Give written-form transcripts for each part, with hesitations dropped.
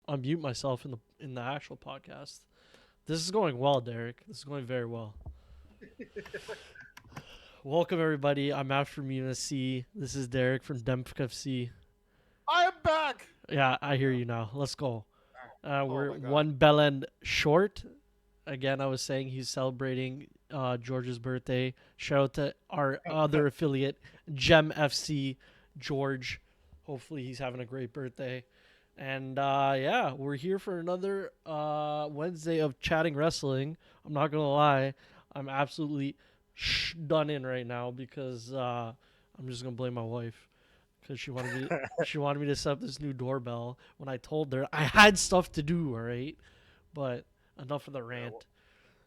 unmute myself in the actual podcast. This is going well, Derek. This is going very well. Welcome everybody. I'm Matt from EMFC. This is Derek from emfcgaming. I am back. Yeah, I hear you now. Let's go. Oh We're my god. one bellend short. Again, I was saying he's celebrating George's birthday. Shout out to our other affiliate, Gem FC, George. Hopefully he's having a great birthday. And yeah, we're here for another Wednesday of chatting wrestling. I'm not gonna lie, I'm absolutely done in right now because I'm just gonna blame my wife because she wanted me to set up this new doorbell when I told her I had stuff to do. All right, but enough of the Yeah, rant.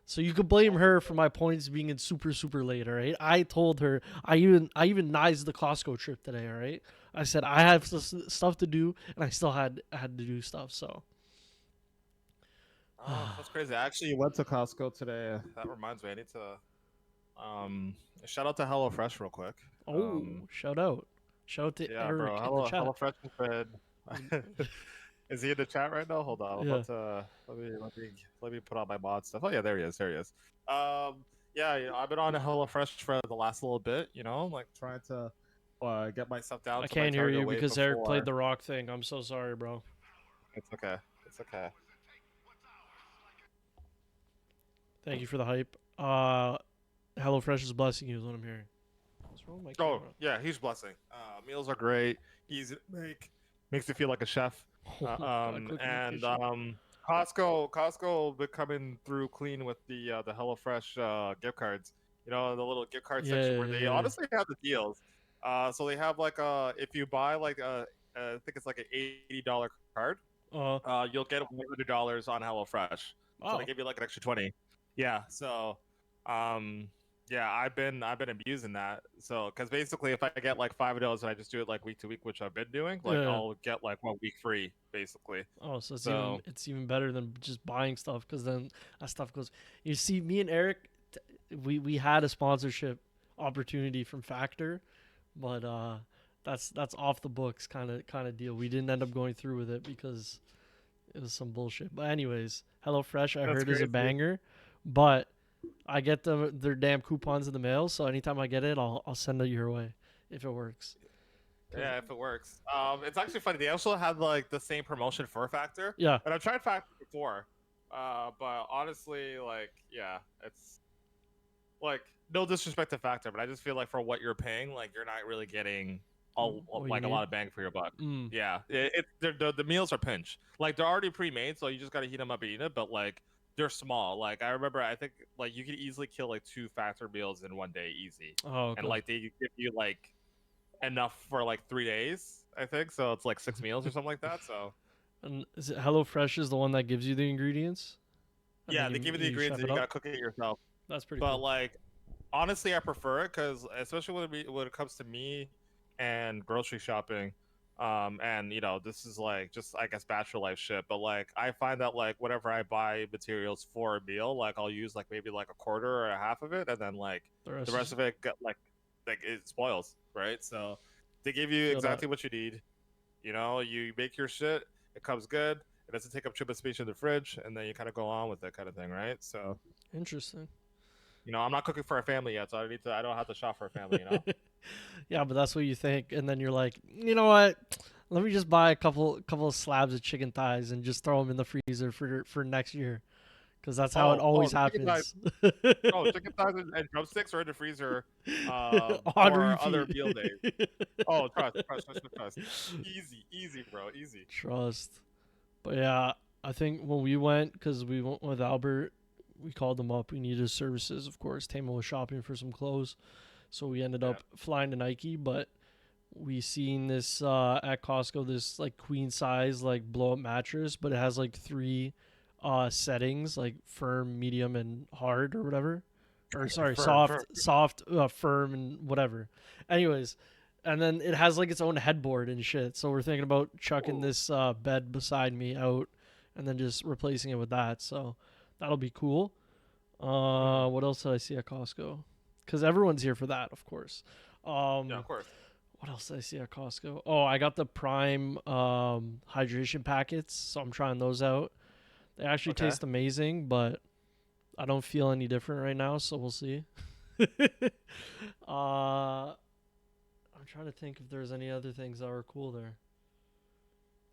So you could blame her for my points being in super late. All right, I told her I even niced the Costco trip today. All right, I said I have stuff to do and I still had to do stuff. So that's crazy. I actually went to Costco today. That reminds me, I need to shout out to HelloFresh real quick. oh, shout out to Yeah, bro. Eric in the chat. HelloFresh has been. Is he in the chat right now? Hold on. I'm Yeah. about to let me put on my mod stuff. Oh yeah, there he is. There he is. Yeah, I've been on HelloFresh for the last little bit. Like trying to get my stuff down I to my can't hear target you weight because Eric played before. the rock thing. I'm so sorry, bro. It's okay. It's okay. Thank you for the hype. HelloFresh is blessing you is what I'm hearing. What's wrong with my Oh camera? yeah, huge blessing. Meals are great, easy to make, makes you feel like a chef. Oh my god, cook in the And kitchen. Costco been coming through clean with the HelloFresh gift cards. The little gift card Yeah, section yeah, where they yeah. honestly have the deals. So they have like if you buy like I think it's like an $80 card, Uh, you'll get $100 on HelloFresh. So they wow. give you like an extra 20. Yeah. So, um, yeah, I've been abusing that. So, because basically, if I get like 5 of those and I just do it like week to week, which I've been doing, like Yeah. I'll get like 1 week free, basically. Oh, so So, it's even better than just buying stuff because then that stuff goes. You see, me and Eric, we had a sponsorship opportunity from Factor, but that's off the books kind of deal. We didn't end up going through with it because it was some bullshit. But anyways, HelloFresh I that's heard is a crazy. banger, but I get their damn coupons in the mail, so anytime I get it, I'll send it your way if it works. Cause Yeah, if it works. It's actually funny. They also had like the same promotion for Factor, yeah, and I've tried Factor before. But honestly, like, yeah, it's like no disrespect to Factor, but I just feel like for what you're paying, like you're not really getting what you like a need. lot of bang for your buck. Mm. Yeah, the meals are pinch. Like they're already pre-made, so you just gotta heat them up and eat it. But like they're small. Like I remember, I think like you could easily kill like 2 Factor meals in one day, easy. Oh, And okay. like they give you like enough for like 3 days, I think. So it's like 6 meals or something like that. So And is it HelloFresh is the one that gives you the ingredients, and then yeah, they give you the you ingredients chef and it you up? gotta cook it yourself. That's pretty But cool. like honestly, I prefer it because especially when it comes to me and grocery shopping, and this is like just I guess bachelor life shit. But like I find that like whenever I buy materials for a meal, like I'll use like maybe like a quarter or a half of it, and then like The the rest rest is of it got like it spoils, right? So they give you feel that exactly what you need. You make your shit, it comes good. It doesn't take up too much space in the fridge, and then you kind of go on with it, kind of thing, right? So, interesting. I'm not cooking for a family yet, so I don't have to shop for a family. Yeah, but that's what you think, and then you're like, you know what? Let me just buy a couple of slabs of chicken thighs and just throw them in the freezer for next year, because that's how it Oh, always the chicken thighs. happens. Oh, chicken thighs and drumsticks are in the freezer, On for other repeat. meal days. Oh, trust. Easy, easy, bro, easy. Trust. But yeah, I think when we went, because we went with Albert, we called him up. We needed his services, of course. Tama was shopping for some clothes, so we ended Yeah. up flying to Nike. But we seen this at Costco, this like queen size like blow up mattress, but it has like three settings, like firm, medium, and hard or whatever. Or sorry, For soft, firm, and whatever. Anyways, and then it has like its own headboard and shit. So we're thinking about chucking Ooh. this bed beside me out, and then just replacing it with that. So that'll be cool. Mhm. What else did I see at Costco? Because everyone's here for that, of course. Yeah, Um, of course. What else did I see at Costco? Oh, I got the Prime hydration packets, so I'm trying those out. They actually Okay. taste amazing, but I don't feel any different right now, so we'll see. I'm trying to think if there's any other things that were cool there.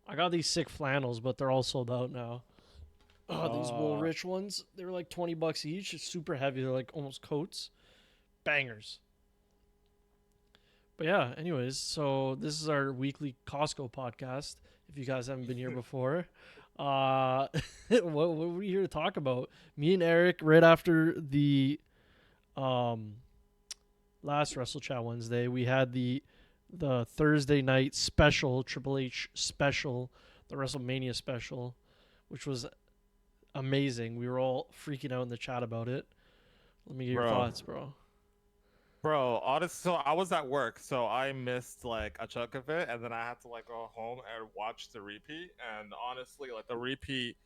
I got these sick flannels, but they're all sold out now. These Uh, Woolrich ones, they were like $20 each. It's super heavy. They're like almost coats. Bangers. But yeah, anyways, so this is our weekly Costco podcast. If you guys haven't been here before, what are we here to talk about? Me and Eric, right after the um, last Wrestle Chat Wednesday, we had the Thursday night special, Triple H special, the WrestleMania special, which was amazing. We were all freaking out in the chat about it. Let me get your bro. thoughts, bro. Bro, honest. So I was at work, so I missed like a chunk of it, and then I had to like go home and watch the repeat. And honestly, like the repeat,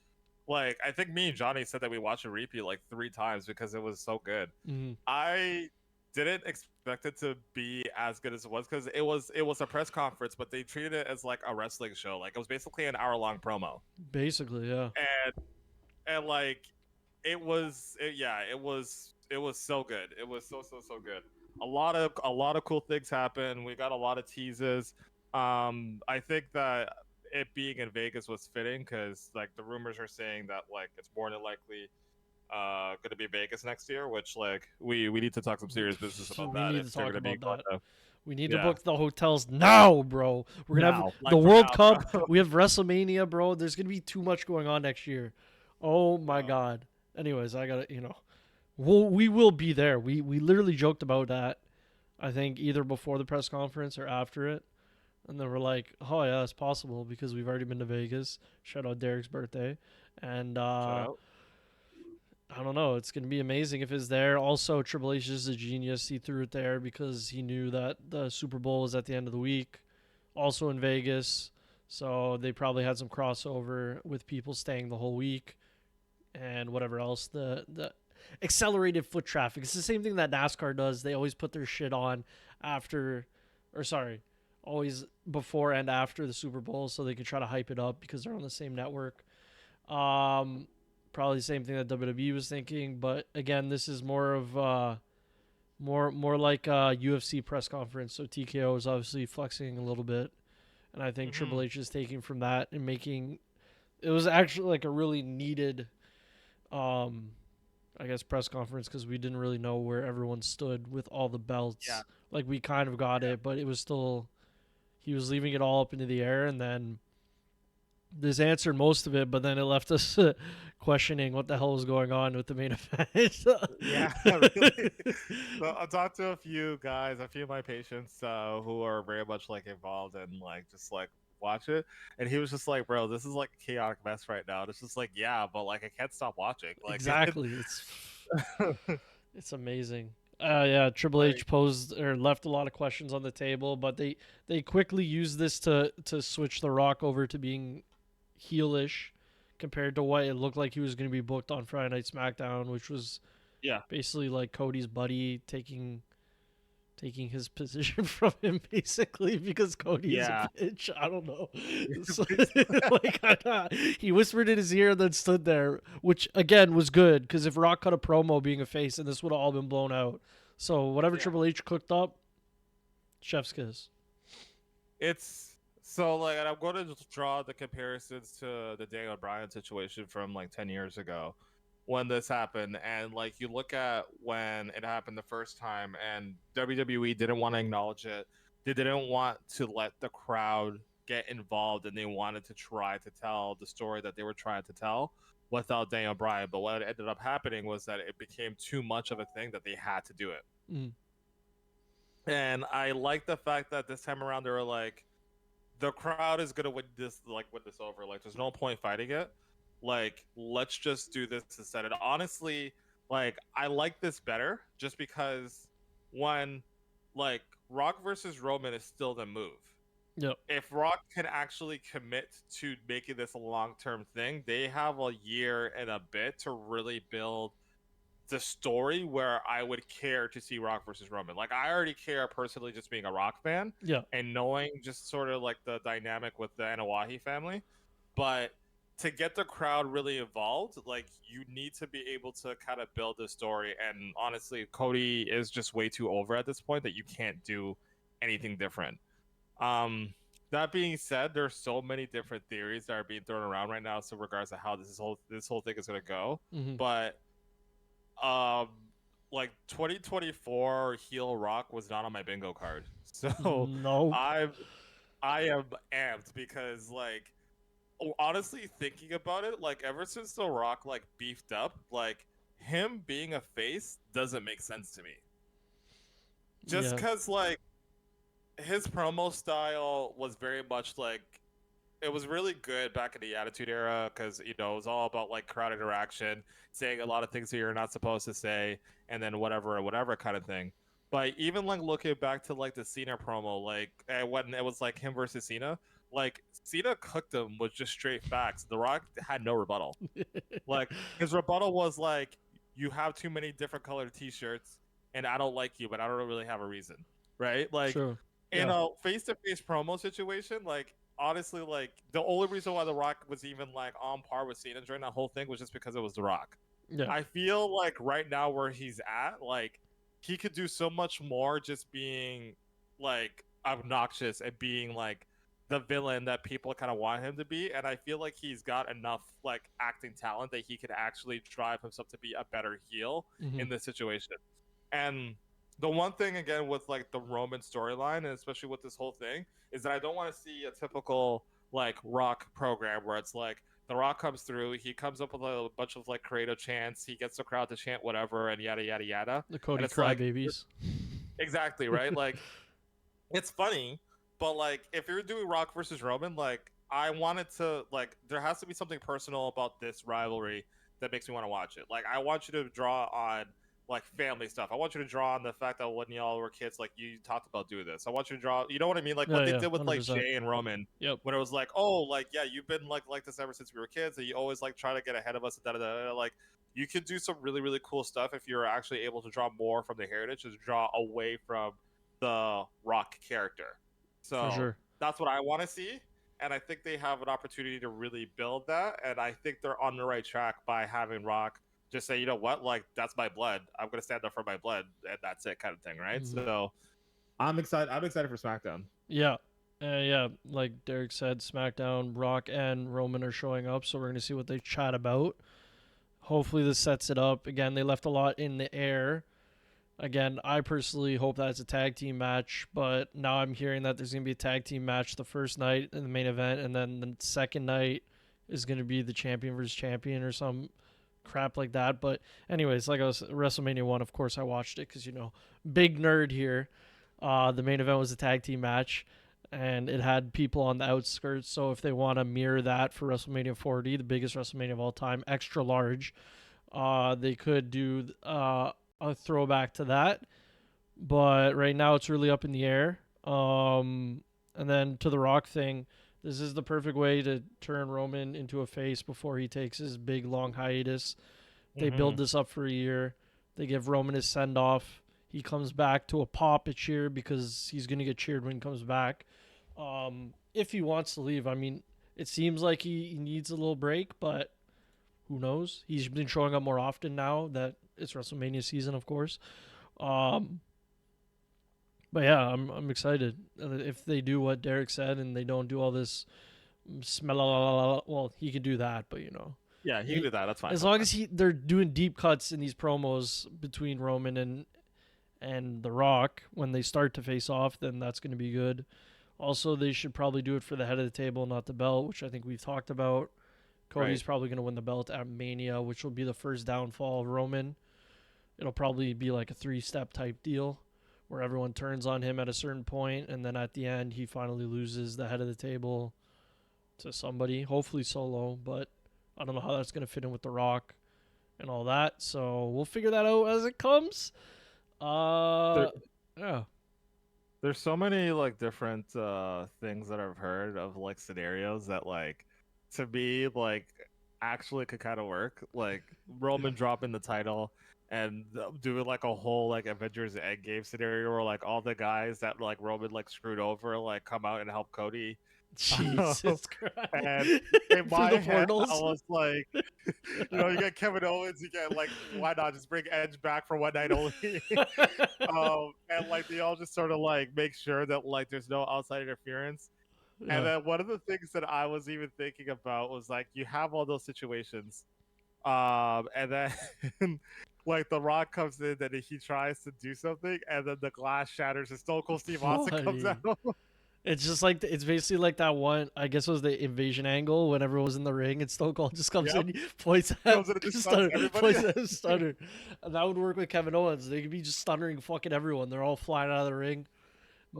like I think me and Johnny said that we watched a repeat like 3 times because it was so good. Mm-hmm. I didn't expect it to be as good as it was because it was a press conference, but they treated it as like a wrestling show. Like it was basically an hour-long promo, Basically, yeah. and like yeah, it was so good. It was so good. A lot of cool things happened. We got a lot of teases. I think that it being in Vegas was fitting because like the rumors are saying that like it's more than likely going to be Vegas next year, which like we need to talk some serious business So about we that need if to they're talk going to be about going that. to. We need to Yeah, book the hotels now, bro. We're gonna have now, the like for World now, bro. Cup. We have WrestleMania, bro. There's gonna be too much going on next year. Oh my Bro. god. Anyways, I gotta, we will be there. We literally joked about that. I think either before the press conference or after it, and then we're like, oh yeah, it's possible because we've already been to Vegas. Shout out Derek's birthday, and Shout out. I don't know. It's going to be amazing if it's there. Also, Triple H is a genius. He threw it there because he knew that the Super Bowl was at the end of the week, also in Vegas. So they probably had some crossover with people staying the whole week and whatever else. The accelerated foot traffic. It's the same thing that NASCAR does. They always put their shit on after, or sorry, always before and after the Super Bowl so they can try to hype it up because they're on the same network. Um, Probably the same thing that WWE was thinking, but again, this is more of more like a UFC press conference. So TKO is obviously flexing a little bit, and I think Triple Hmm. H is taking from that and making it was actually like a really needed, um, I guess press conference because we didn't really know where everyone stood with all the Yeah. belts. Like we kind of got Yeah. it, but it was still he was leaving it all up into the air, and then this answered most of it, but then it left us questioning what the hell was going on with the main event. Yeah, really. So I talked to a few guys, a few of my patients who are very much like involved and like just like watch it, and he was just like, "Bro, this is like a chaotic mess right now." And it's just like, yeah, but like I can't stop watching. Like, Exactly. It's amazing. Yeah, Triple like H posed or left a lot of questions on the table, but they quickly used this to switch The Rock over to being heelish compared to what it looked like he was going to be booked on Friday Night SmackDown, which was yeah, basically like Cody's buddy taking his position from him basically because Cody is a yeah. bitch. I don't know. So, like he whispered in his ear and then stood there, which again was good because if Rock cut a promo being a face and this would have all been blown out. So whatever Yeah. Triple H cooked up, chef's kiss. It's so like, and I'm going to draw the comparisons to the Daniel Bryan situation from like 10 years ago when this happened. And like, you look at when it happened the first time, and WWE didn't want to acknowledge it. They didn't want to let the crowd get involved, and they wanted to try to tell the story that they were trying to tell without Daniel Bryan. But what ended up happening was that it became too much of a thing that they had to do it. Mm. And I like the fact that this time around they were like, the crowd is gonna win this over. Like, there's no point fighting it. Like, let's just do this instead. And honestly, like, I like this better just because one, like, Rock versus Roman is still the move. Yep. If Rock can actually commit to making this a long term thing, they have a year and a bit to really build the story where I would care to see Rock versus Roman. Like I already care personally just being a Rock fan Yeah. and knowing just sort of like the dynamic with the Anawahi family. But to get the crowd really involved, like you need to be able to kind of build the story. And honestly, Cody is just way too over at this point that you can't do anything different. Um, that being said, there's so many different theories that are being thrown around right now, so regards to how this whole thing is gonna go. Mm-hmm. But um, like 2024 heel Rock was not on my bingo card, so Nope. I I am amped because like honestly thinking about it, like ever since The Rock like beefed up, like him being a face doesn't make sense to me. Just Yeah. cause like his promo style was very much like it was really good back in the Attitude Era because it was all about like crowd interaction, saying a lot of things that you're not supposed to say, and then whatever kind of thing. But even like looking back to like the Cena promo, like when it was like him versus Cena, like Cena cooked him with just straight facts. The Rock had no rebuttal. Like his rebuttal was like, "You have too many different colored T-shirts, and I don't like you, but I don't really have a reason." Right? Like True. in Yeah. a face-to-face promo situation, like honestly, like the only reason why The Rock was even like on par with Cena during that whole thing was just because it was The Rock. Yeah. I feel like right now where he's at, like he could do so much more just being like obnoxious and being like the villain that people kind of want him to be. And I feel like he's got enough like acting talent that he could actually drive himself to be a better heel Mm-hmm. in this situation. And the one thing again with like the Roman storyline, and especially with this whole thing, is that I don't want to see a typical like Rock program where it's like the Rock comes through, he comes up with a bunch of like creative chants, he gets the crowd to chant whatever, and yada yada yada. The And Cody it's like Crybabies. exactly right. Like it's funny, but like if you're doing Rock versus Roman, like I wanted to like there has to be something personal about this rivalry that makes me want to watch it. Like I want you to draw on like family stuff. I want you to draw on the fact that when y'all were kids, like you talked about doing this. I want you to draw, you know what I mean? Like what Yeah. they Yeah. did with like 100%. Jay and Roman, Yep. when it was like, oh, like yeah, you've been like this ever since we were kids, and you always like try to get ahead of us. Da, da, da, da. Like you could do some really really cool stuff if you're actually able to draw more from the heritage, to draw away from the Rock character. For So sure. that's what I want to see. And I think they have an opportunity to really build that. And I think they're on the right track by having Rock just say, you know what, like that's my blood. I'm gonna stand up for my blood, and that's it, kind of thing, right? Mm-hmm. So I'm excited. I'm excited for SmackDown. Yeah. Yeah, like Derek said, SmackDown, Rock and Roman are showing up, so we're going to see what they chat about. Hopefully, this sets it up. Again, they left a lot in the air. Again, I personally hope that it's a tag team match, but now I'm hearing that there's going to be a tag team match the first night in the main event, and then the second night is going to be the champion versus champion or some crap like that. But, anyways, like I was WrestleMania 1, of course, I watched it because, big nerd here. The main event was a tag team match, and it had people on the outskirts. So if they want to mirror that for WrestleMania 40, the biggest WrestleMania of all time, extra large, they could do a throwback to that. But right now it's really up in the air. And then to the Rock thing, this is the perfect way to turn Roman into a face before he takes his big long hiatus. They build this up for a year. They give Roman his send off. He comes back to a pop, a cheer, because he's going to get cheered when he comes back. If he wants to leave, I mean, it seems like he needs a little break, but who knows? He's been showing up more often now that it's WrestleMania season, of course. Um, but yeah, I'm excited. If they do what Derek said and they don't do all this smell, well, he could do that, but Yeah, he can do that. That's fine. as long as they're doing deep cuts in these promos between Roman and The Rock when they start to face off, then that's going to be good. Also, they should probably do it for the head of the table, not the belt, which I think we've talked about. Cody's probably going to win the belt at Mania, which will be the first downfall of Roman. It'll probably be like a 3-step type deal where everyone turns on him at a certain point, and then at the end, he finally loses the head of the table to somebody, hopefully Solo, but I don't know how that's going to fit in with The Rock and all that. So we'll figure that out as it comes. Yeah. There's so many like different things that I've heard of like scenarios that like to me like actually could kind of work. Like Roman dropping the title and doing like a whole like Avengers Endgame scenario where like all the guys that like Roman like screwed over like come out and help Cody. Jesus Christ. And in Through my the head, I portals. was like, you get Kevin Owens, you get like, why not just bring Edge back for one night only? And like they all just sort of like make sure that like there's no outside interference. And Yeah. then one of the things that I was even thinking about was like you have all those situations, and then like The Rock comes in and he tries to do something, and then the glass shatters, and Stone Cold Steve Austin comes out. Funny. It's just like it's basically like that one. I guess it was the invasion angle when everyone was in the ring and Stone Cold just comes Yep, in, points at comes in and just stuns stunner, everybody. points at his stunner. And that would work with Kevin Owens. They could be just stunnering fucking everyone. They're all flying out of the ring.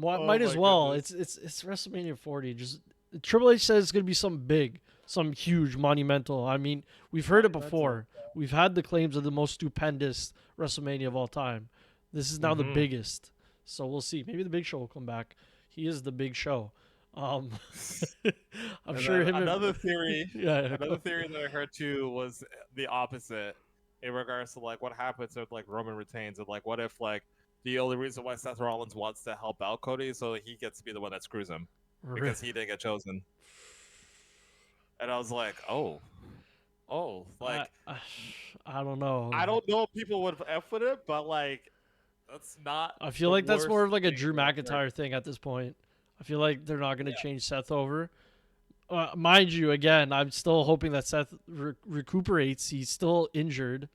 Oh Might as my well. goodness. It's WrestleMania 40. Just Triple H says it's gonna be something big, some huge, monumental. I mean, we've heard it before. We've had the claims of the most stupendous WrestleMania of all time. This is now the biggest. So we'll see. Maybe the Big Show will come back. He is the Big Show. I'm And sure him. another theory, Yeah. another theory that I heard too was the opposite in regards to like what happens if like Roman retains, and like what if like the only reason why Seth Rollins wants to help out Cody so he gets to be the one that screws him because he didn't get chosen. And I was like, oh, like I don't know. I don't know if people would F with it, but like that's not. I feel the like that's more of worst like a thing Drew I've heard. McIntyre thing at this point. I feel like they're not going to change Seth over. Mind you, again, I'm still hoping that Seth recuperates. He's still injured.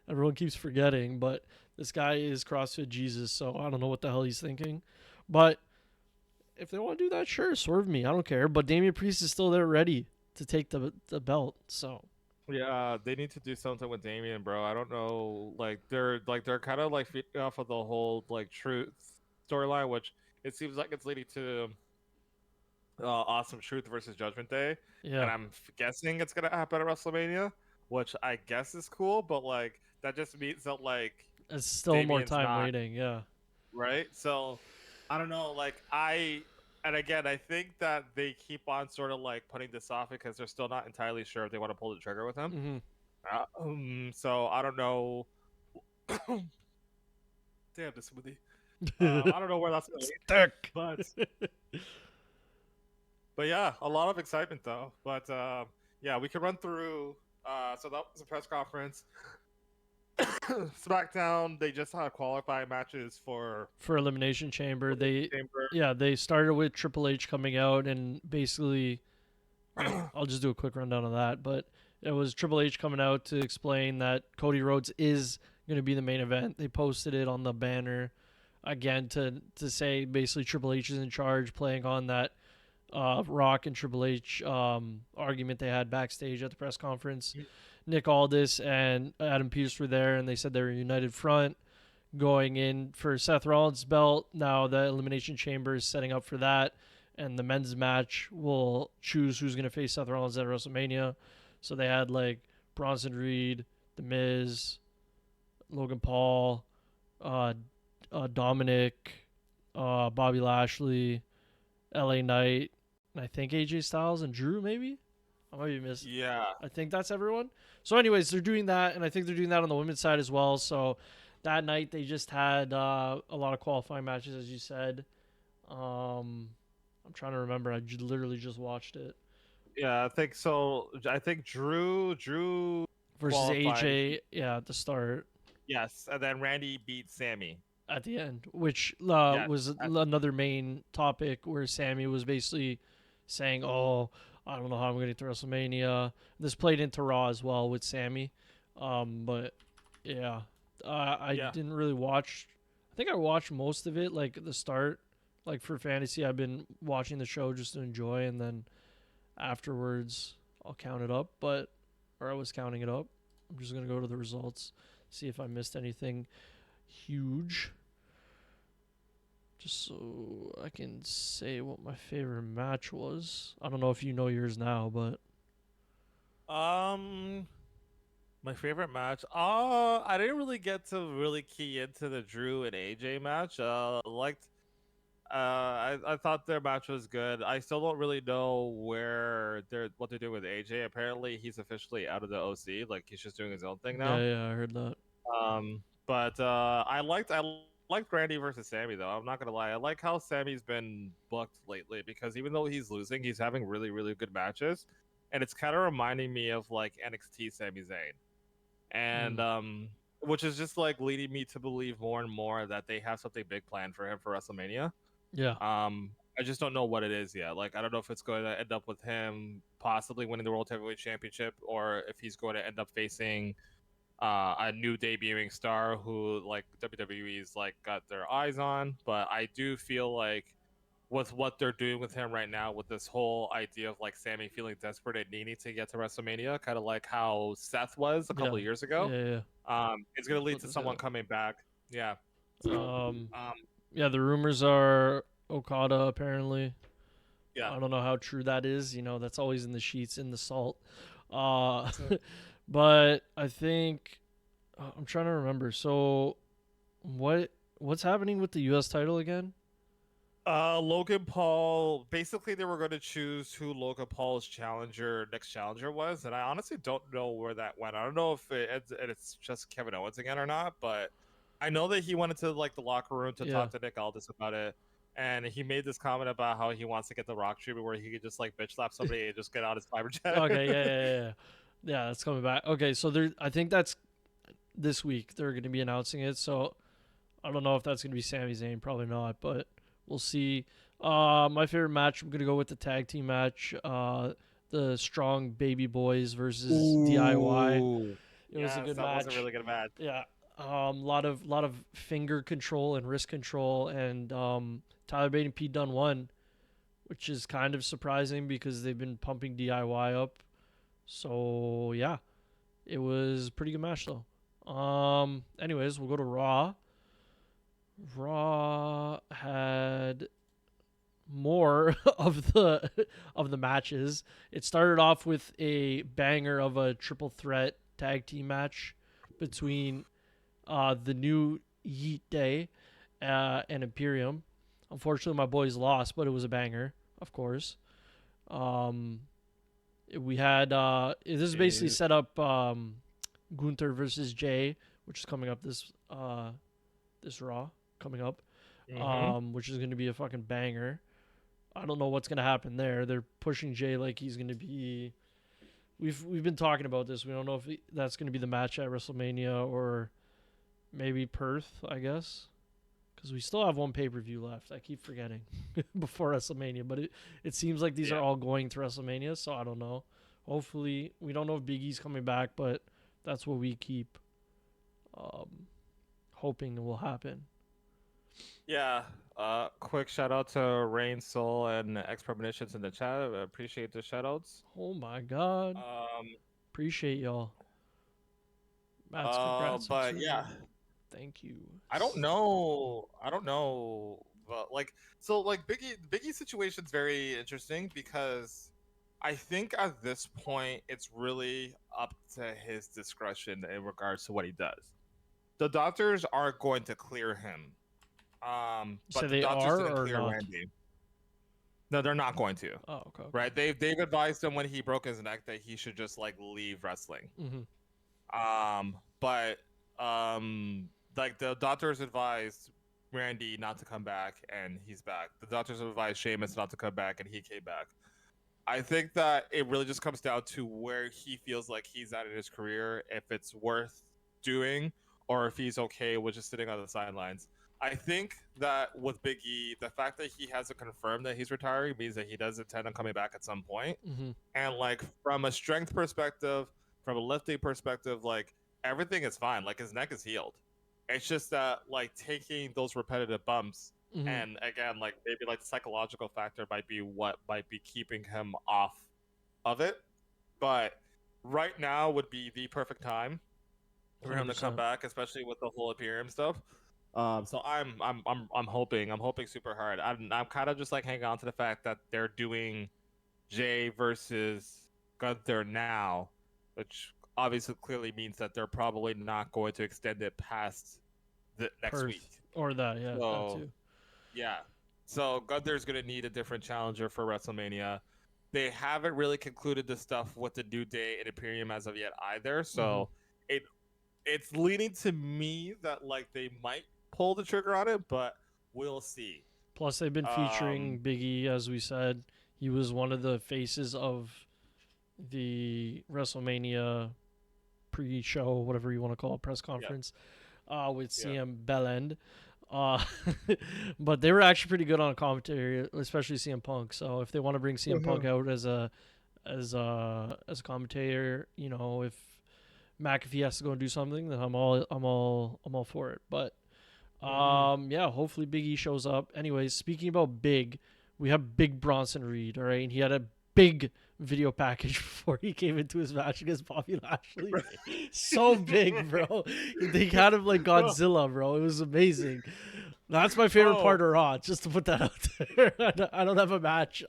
Everyone keeps forgetting, but this guy is CrossFit Jesus, so I don't know what the hell he's thinking. But if they want to do that, sure, swerve me. I don't care. But Damian Priest is still there ready to take the belt. So Yeah, they need to do something with Damien, bro. I don't know. Like they're kind of like feeding off of the whole like truth storyline, which it seems like it's leading to Awesome Truth versus Judgment Day, yeah, and I'm guessing it's gonna happen at WrestleMania, which I guess is cool. But like that just means that like it's still more Damien's time not waiting. Yeah, right. So I don't know. Like and again, I think that they keep on sort of like putting this off because they're still not entirely sure if they want to pull the trigger with him. So I don't know. Damn the smoothie. I don't know where that's going, thick. but yeah, a lot of excitement though. But yeah, we could run through. So that was a press conference. SmackDown, they just had qualifying matches for Elimination Chamber. They Chamber. they started with Triple H coming out and basically I'll just do a quick rundown of that, but it was Triple H coming out to explain that Cody Rhodes is going to be the main event. They posted it on the banner again to say basically Triple H is in charge, playing on that Rock and Triple H argument they had backstage at the press conference. Nick Aldis and Adam Pearce were there, and they said they were a united front going in for Seth Rollins' belt. Now the Elimination Chamber is setting up for that, and the men's match will choose who's going to face Seth Rollins at WrestleMania. So they had like Bronson Reed, The Miz, Logan Paul, Dominic, Bobby Lashley, LA Knight, and I think AJ Styles and Drew maybe. I might be missing. Yeah. I think that's everyone. So, anyways, they're doing that, and I think they're doing that on the women's side as well. So, that night they just had a lot of qualifying matches, as you said. I'm trying to remember. I literally just watched it. Yeah, I think so. I think Drew Versus qualified. AJ, yeah, at the start. Yes, and then Randy beat Sammy At the end, which was another main topic where Sammy was basically saying, "Oh, I don't know how I'm going to get to WrestleMania." This played into Raw as well with Sammy, but yeah, I didn't really watch. I think I watched most of it, like at the start, like for fantasy. I've been watching the show just to enjoy, and then afterwards I'll count it up. Or I was counting it up. I'm just gonna go to the results, see if I missed anything huge. Just so I can say what my favorite match was. I don't know if you know yours now, but my favorite match. I didn't really get to really key into the Drew and AJ match. I thought their match was good. I still don't really know what they're doing with AJ. Apparently, he's officially out of the OC. Like he's just doing his own thing now. yeah, I heard that. But I liked Randy versus Sammy though. I'm not gonna lie. I like how Sammy's been booked lately because even though he's losing, he's having really really good matches, and it's kind of reminding me of like NXT Sami Zayn, and Mm, which is just like leading me to believe more and more that they have something big planned for him for WrestleMania. yeah. I just don't know what it is yet. Like I don't know if it's going to end up with him possibly winning the World Heavyweight Championship, or if he's going to end up facing a new debuting star who like WWE's like got their eyes on. But I do feel like with what they're doing with him right now, with this whole idea of like Sammy feeling desperate and needing to get to WrestleMania, kind of like how Seth was a couple Yeah. of years Yeah. ago, Yeah. it's gonna I was lead about to to say someone coming back. Yeah. that. So, um, Yeah, the rumors are Okada apparently. yeah. I don't know how true that is. You know, that's always in the sheets in the salt. Uh, but I think I'm trying to remember. So what's happening with the U.S. title again? Logan Paul. Basically, they were going to choose who Logan Paul's next challenger was, and I honestly don't know where that went. I don't know if it's just Kevin Owens again or not, but I know that he went into like the locker room to Yeah. talk to Nick Aldis about it, and he made this comment about how he wants to get the Rock treatment, where he could just like bitch slap somebody and just get out his fiber jet. Okay. Yeah. Yeah. Yeah. Yeah. Yeah, that's coming back. Okay, so there. I think that's this week. They're going to be announcing it. So I don't know if that's going to be Sami Zayn. Probably not, but we'll see. My favorite match. I'm going to go with the tag team match. The Strong Baby Boys versus DIY. Ooh, It was a yes, good that was a match. really good match. Yeah. Lot of finger control and wrist control, and Tyler Bate and Pete Dunne won, which is kind of surprising because they've been pumping DIY up. So yeah, it was a pretty good match though. Anyways, we'll go to Raw. Raw had more of the matches. It started off with a banger of a triple threat tag team match between the new Yeet Day and Imperium. Unfortunately, my boys lost, but it was a banger, of course. Um, we had this is basically Jeez. set up Gunther versus Jay, which is coming up this Raw coming up, Mm-hmm. which is going to be a fucking banger. I don't know what's going to happen there. They're pushing Jay like he's going to be. We've been talking about this. We don't know if that's going to be the match at WrestleMania or maybe Perth, I guess, because we still have one pay per view left. I keep forgetting before WrestleMania, but it seems like these are Yeah. all going to WrestleMania, so I don't know. Hopefully, we don't know if Big E's coming back, but that's what we keep um, hoping will happen. Yeah. Quick shout out to Rain Soul and X Premonitions in the chat. I appreciate the shout outs. Oh my God, Um, appreciate y'all. Matt's congrats on but yeah, 200. Thank you. I don't know. I don't know. But like, so like Biggie situation's very interesting because I think at this point it's really up to his discretion in regards to what he does. The doctors aren't going to clear him. So But the they doctors are didn't or clear not? Randy. No, they're not going to. Oh, okay, okay. Right? They've advised him when he broke his neck that he should just like leave wrestling. Mm-hmm. But like the doctors advised Randy not to come back, and he's back. The doctors advised Sheamus not to come back, and he came back. I think that it really just comes down to where he feels like he's at in his career, if it's worth doing, or if he's okay with just sitting on the sidelines. I think that with Big E, the fact that he hasn't confirmed that he's retiring means that he does intend on coming back at some point. Mm-hmm. And like from a strength perspective, from a lifting perspective, like everything is fine. Like his neck is healed. It's just that like taking those repetitive bumps, Mm-hmm. and again, like maybe like the psychological factor might be what might be keeping him off of it. But right now would be the perfect time for him to come 100%. back, especially with the whole Imperium stuff. So I'm hoping super hard. I'm kind of just like hanging on to the fact that they're doing Jay versus Gunther now, which obviously clearly means that they're probably not going to extend it past the next week. Perth or that, yeah, that So too. yeah, so Gunther's gonna need a different challenger for WrestleMania. They haven't really concluded the stuff with the New Day and Imperium as of yet either. Mm-hmm. So it it's leading to me that like they might pull the trigger on it, but we'll see. Plus, they've been featuring Um, Biggie, as we said. He was one of the faces of the WrestleMania pre-show, whatever you want to call it, press conference, with Yeah. CM Bellend. Uh, but they were actually pretty good on commentary, especially CM Punk. So if they want to bring CM Punk out as a commentator, you know, if McAfee has to go and do something, then I'm all for it. But yeah, hopefully Big E shows up. Anyways, speaking about big, we have Big Bronson Reed, all right? And he had a big video package before he came into his match against Bobby Lashley. So big, bro. They had him like Godzilla, bro. It was amazing. That's my favorite part of Raw, just to put that out there. I don't have a match.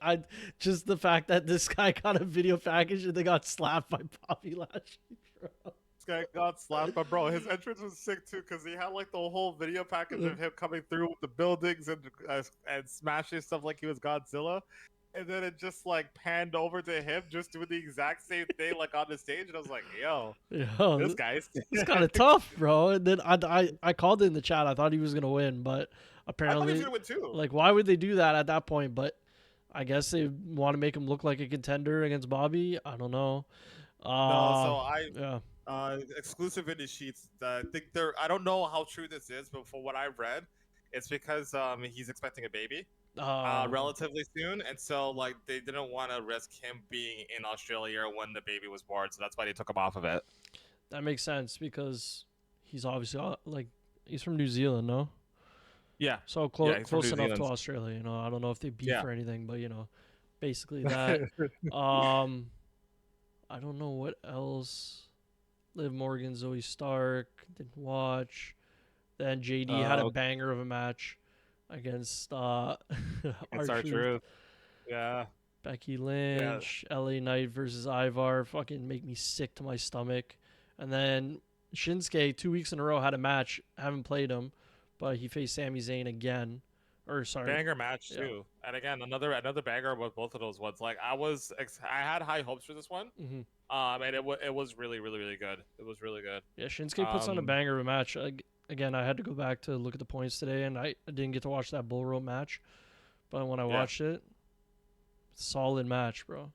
Just the fact that this guy got a video package and they got slapped by Bobby Lashley, bro. This guy got slapped, but bro, his entrance was sick too because he had like the whole video package of him coming through with the buildings and smashing stuff like he was Godzilla, and then it just like panned over to him just doing the exact same thing like on the stage, and I was like, yo this guy's it's kind of tough, bro. And then I called it in the chat. I thought he was gonna win, but apparently, I thought he was gonna win too. Like, why would they do that at that point? But I guess they want to make him look like a contender against Bobby. I don't know. Exclusive indie sheets. I think they're. I don't know how true this is, but from what I've read, it's because he's expecting a baby relatively soon, and so like they didn't want to risk him being in Australia when the baby was born, so that's why they took him off of it. That makes sense because he's obviously like he's from New Zealand, no? Yeah. So close enough to Australia. You know, I don't know if they beef or anything, but you know, basically that. I don't know what else. Liv Morgan, Zoe Stark, didn't watch. Then JD had a banger of a match against R-Truth. Yeah. Becky Lynch, LA Knight versus Ivar, fucking make me sick to my stomach. And then Shinsuke 2 weeks in a row had a match. Haven't played him, but he faced Sami Zayn again. Banger match too. And again, another banger with both of those ones. Like I had high hopes for this one. Mm-hmm. And it was really, really, really good. It was really good. Yeah, Shinsuke puts on a banger of a match. Again, I had to go back to look at the points today, and I didn't get to watch that Bull Rope match. But when I watched it, solid match, bro.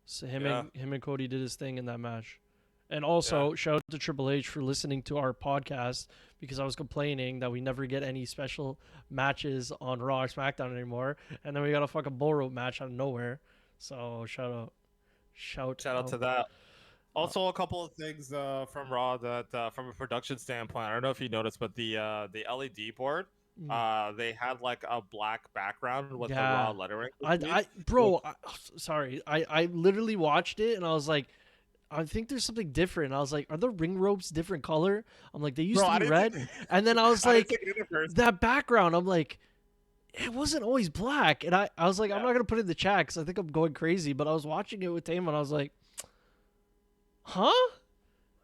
So him and Cody did his thing in that match. And also, shout out to Triple H for listening to our podcast because I was complaining that we never get any special matches on Raw or SmackDown anymore. And then we got a fucking Bull Rope match out of nowhere. So shout out. Shout out to that. Also, a couple of things from Raw that from a production standpoint, I don't know if you noticed, but the LED board, they had like a black background with the Raw lettering. Sorry, I literally watched it and I was like, I think there's something different. I was like, are the ring ropes different color? I'm like, they used to be red. And then I was like, that background, I'm like, it wasn't always black. And I was like, I'm not going to put it in the chat because I think I'm going crazy. But I was watching it with Tame and I was like, huh?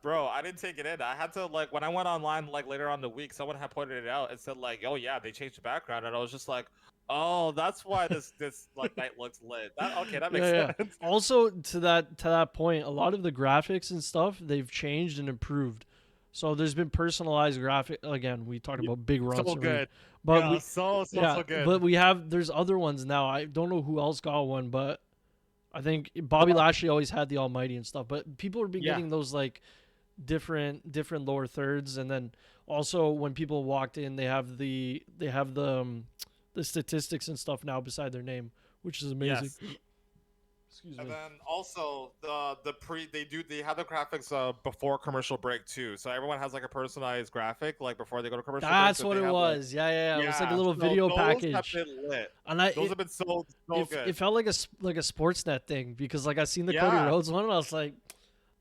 Bro, I didn't take it in. I had to, like, when I went online, like, later on in the week, someone had pointed it out and said, like, oh, yeah, they changed the background. And I was just like, oh, that's why this like night looks lit. That makes sense. Also, to that point, a lot of the graphics and stuff, they've changed and improved. So there's been personalized graphic. Again, we talked about Big Runs. So good. But so good. But there's other ones now. I don't know who else got one, but I think Bobby Lashley always had the Almighty and stuff. But people are getting those like different lower thirds, and then also when people walked in, they have the statistics and stuff now beside their name, which is amazing. Yes. Excuse me. And then also they have the graphics before commercial break too. So everyone has like a personalized graphic like before they go to commercial break. That's what it was. Like, It was like a little video package. Have been lit. And those have been so good. It felt like a Sportsnet thing because like I seen the Cody Rhodes one and I was like,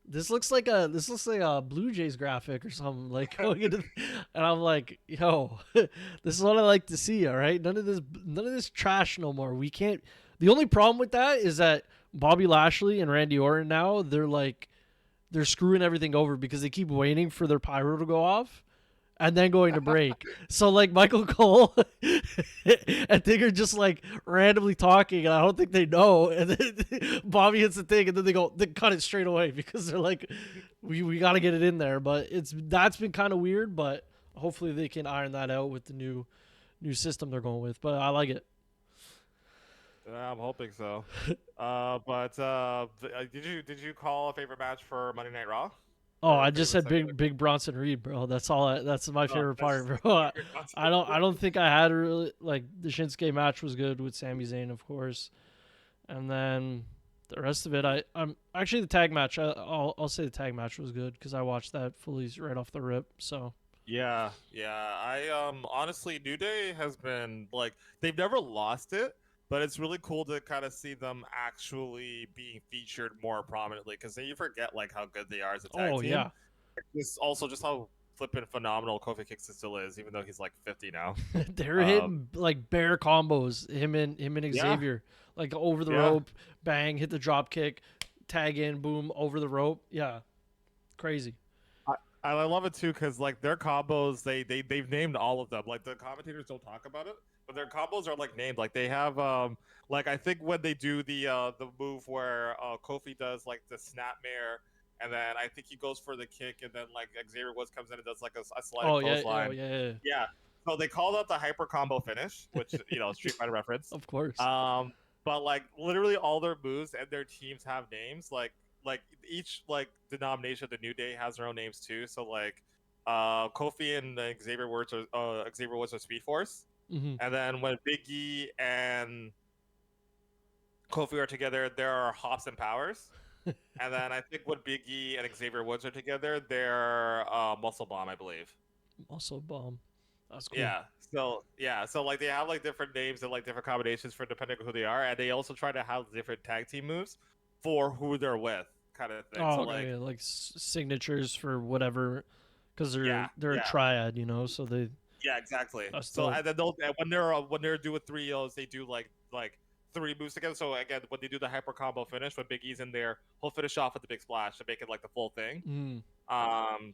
this looks like a Blue Jays graphic or something like going into, and I'm like, yo, this is what I like to see. All right, none of this trash no more. We can't. The only problem with that is that Bobby Lashley and Randy Orton now they're screwing everything over because they keep waiting for their pyro to go off, and then going to break. So like Michael Cole and Thing are just like randomly talking, and I don't think they know. And then Bobby hits the thing, and then they cut it straight away because they're like, we got to get it in there. But that's been kind of weird. But hopefully they can iron that out with the new system they're going with. But I like it. I'm hoping so. Did you call a favorite match for Monday Night Raw? Oh, Or I a just favorite said segment? big Bronson Reed, bro. That's all. That's my favorite That's part, just bro. your favorite match. I don't think I had a really like the Shinsuke match was good with Sami Zayn, of course, and then the rest of it. I'm actually the tag match. I'll say the tag match was good because I watched that fully right off the rip. So Yeah, yeah. I honestly, New Day has been like they've never lost it, but it's really cool to kind of see them actually being featured more prominently because then you forget like how good they are as a tag oh team. yeah, This also just how flippin' phenomenal Kofi Kingston still is, even though he's like 50 now. they're Um, hitting like bear combos. Him and yeah, Xavier like over the yeah. rope, bang, hit the drop kick, tag in, boom, over the rope. Yeah, crazy. I love it too because like their combos, they've named all of them. Like the commentators don't talk about it, but their combos are like named. Like they have like I think when they do the move where Kofi does like the snapmare, and then I think he goes for the kick, and then like Xavier Woods comes in and does like a sliding Oh yeah, oh clothesline. yeah. Yeah. So they call that the hyper combo finish, which Street Fighter reference. Of course. Um, but like literally all their moves and their teams have names. Like each like denomination of the New Day has their own names too. So like Kofi and Xavier Woods are Speed Force. Mm-hmm. And then when Big E and Kofi are together, there are Hops and Powers. And then I think when Big E and Xavier Woods are together, they're Muscle Bomb, I believe. Also bomb. That's cool. So like they have like different names and like different combinations for depending on who they are, and they also try to have different tag team moves for who they're with, kind of thing. Oh, So okay. like Like signatures for whatever, because yeah, they're a yeah, triad, so they. yeah, exactly. That's So dope. and then when they're doing three O's, they do like three moves together. So again, when they do the hyper combo finish, when Big E's in there, he'll finish off with the big splash to make it like the full thing. Mm. Um,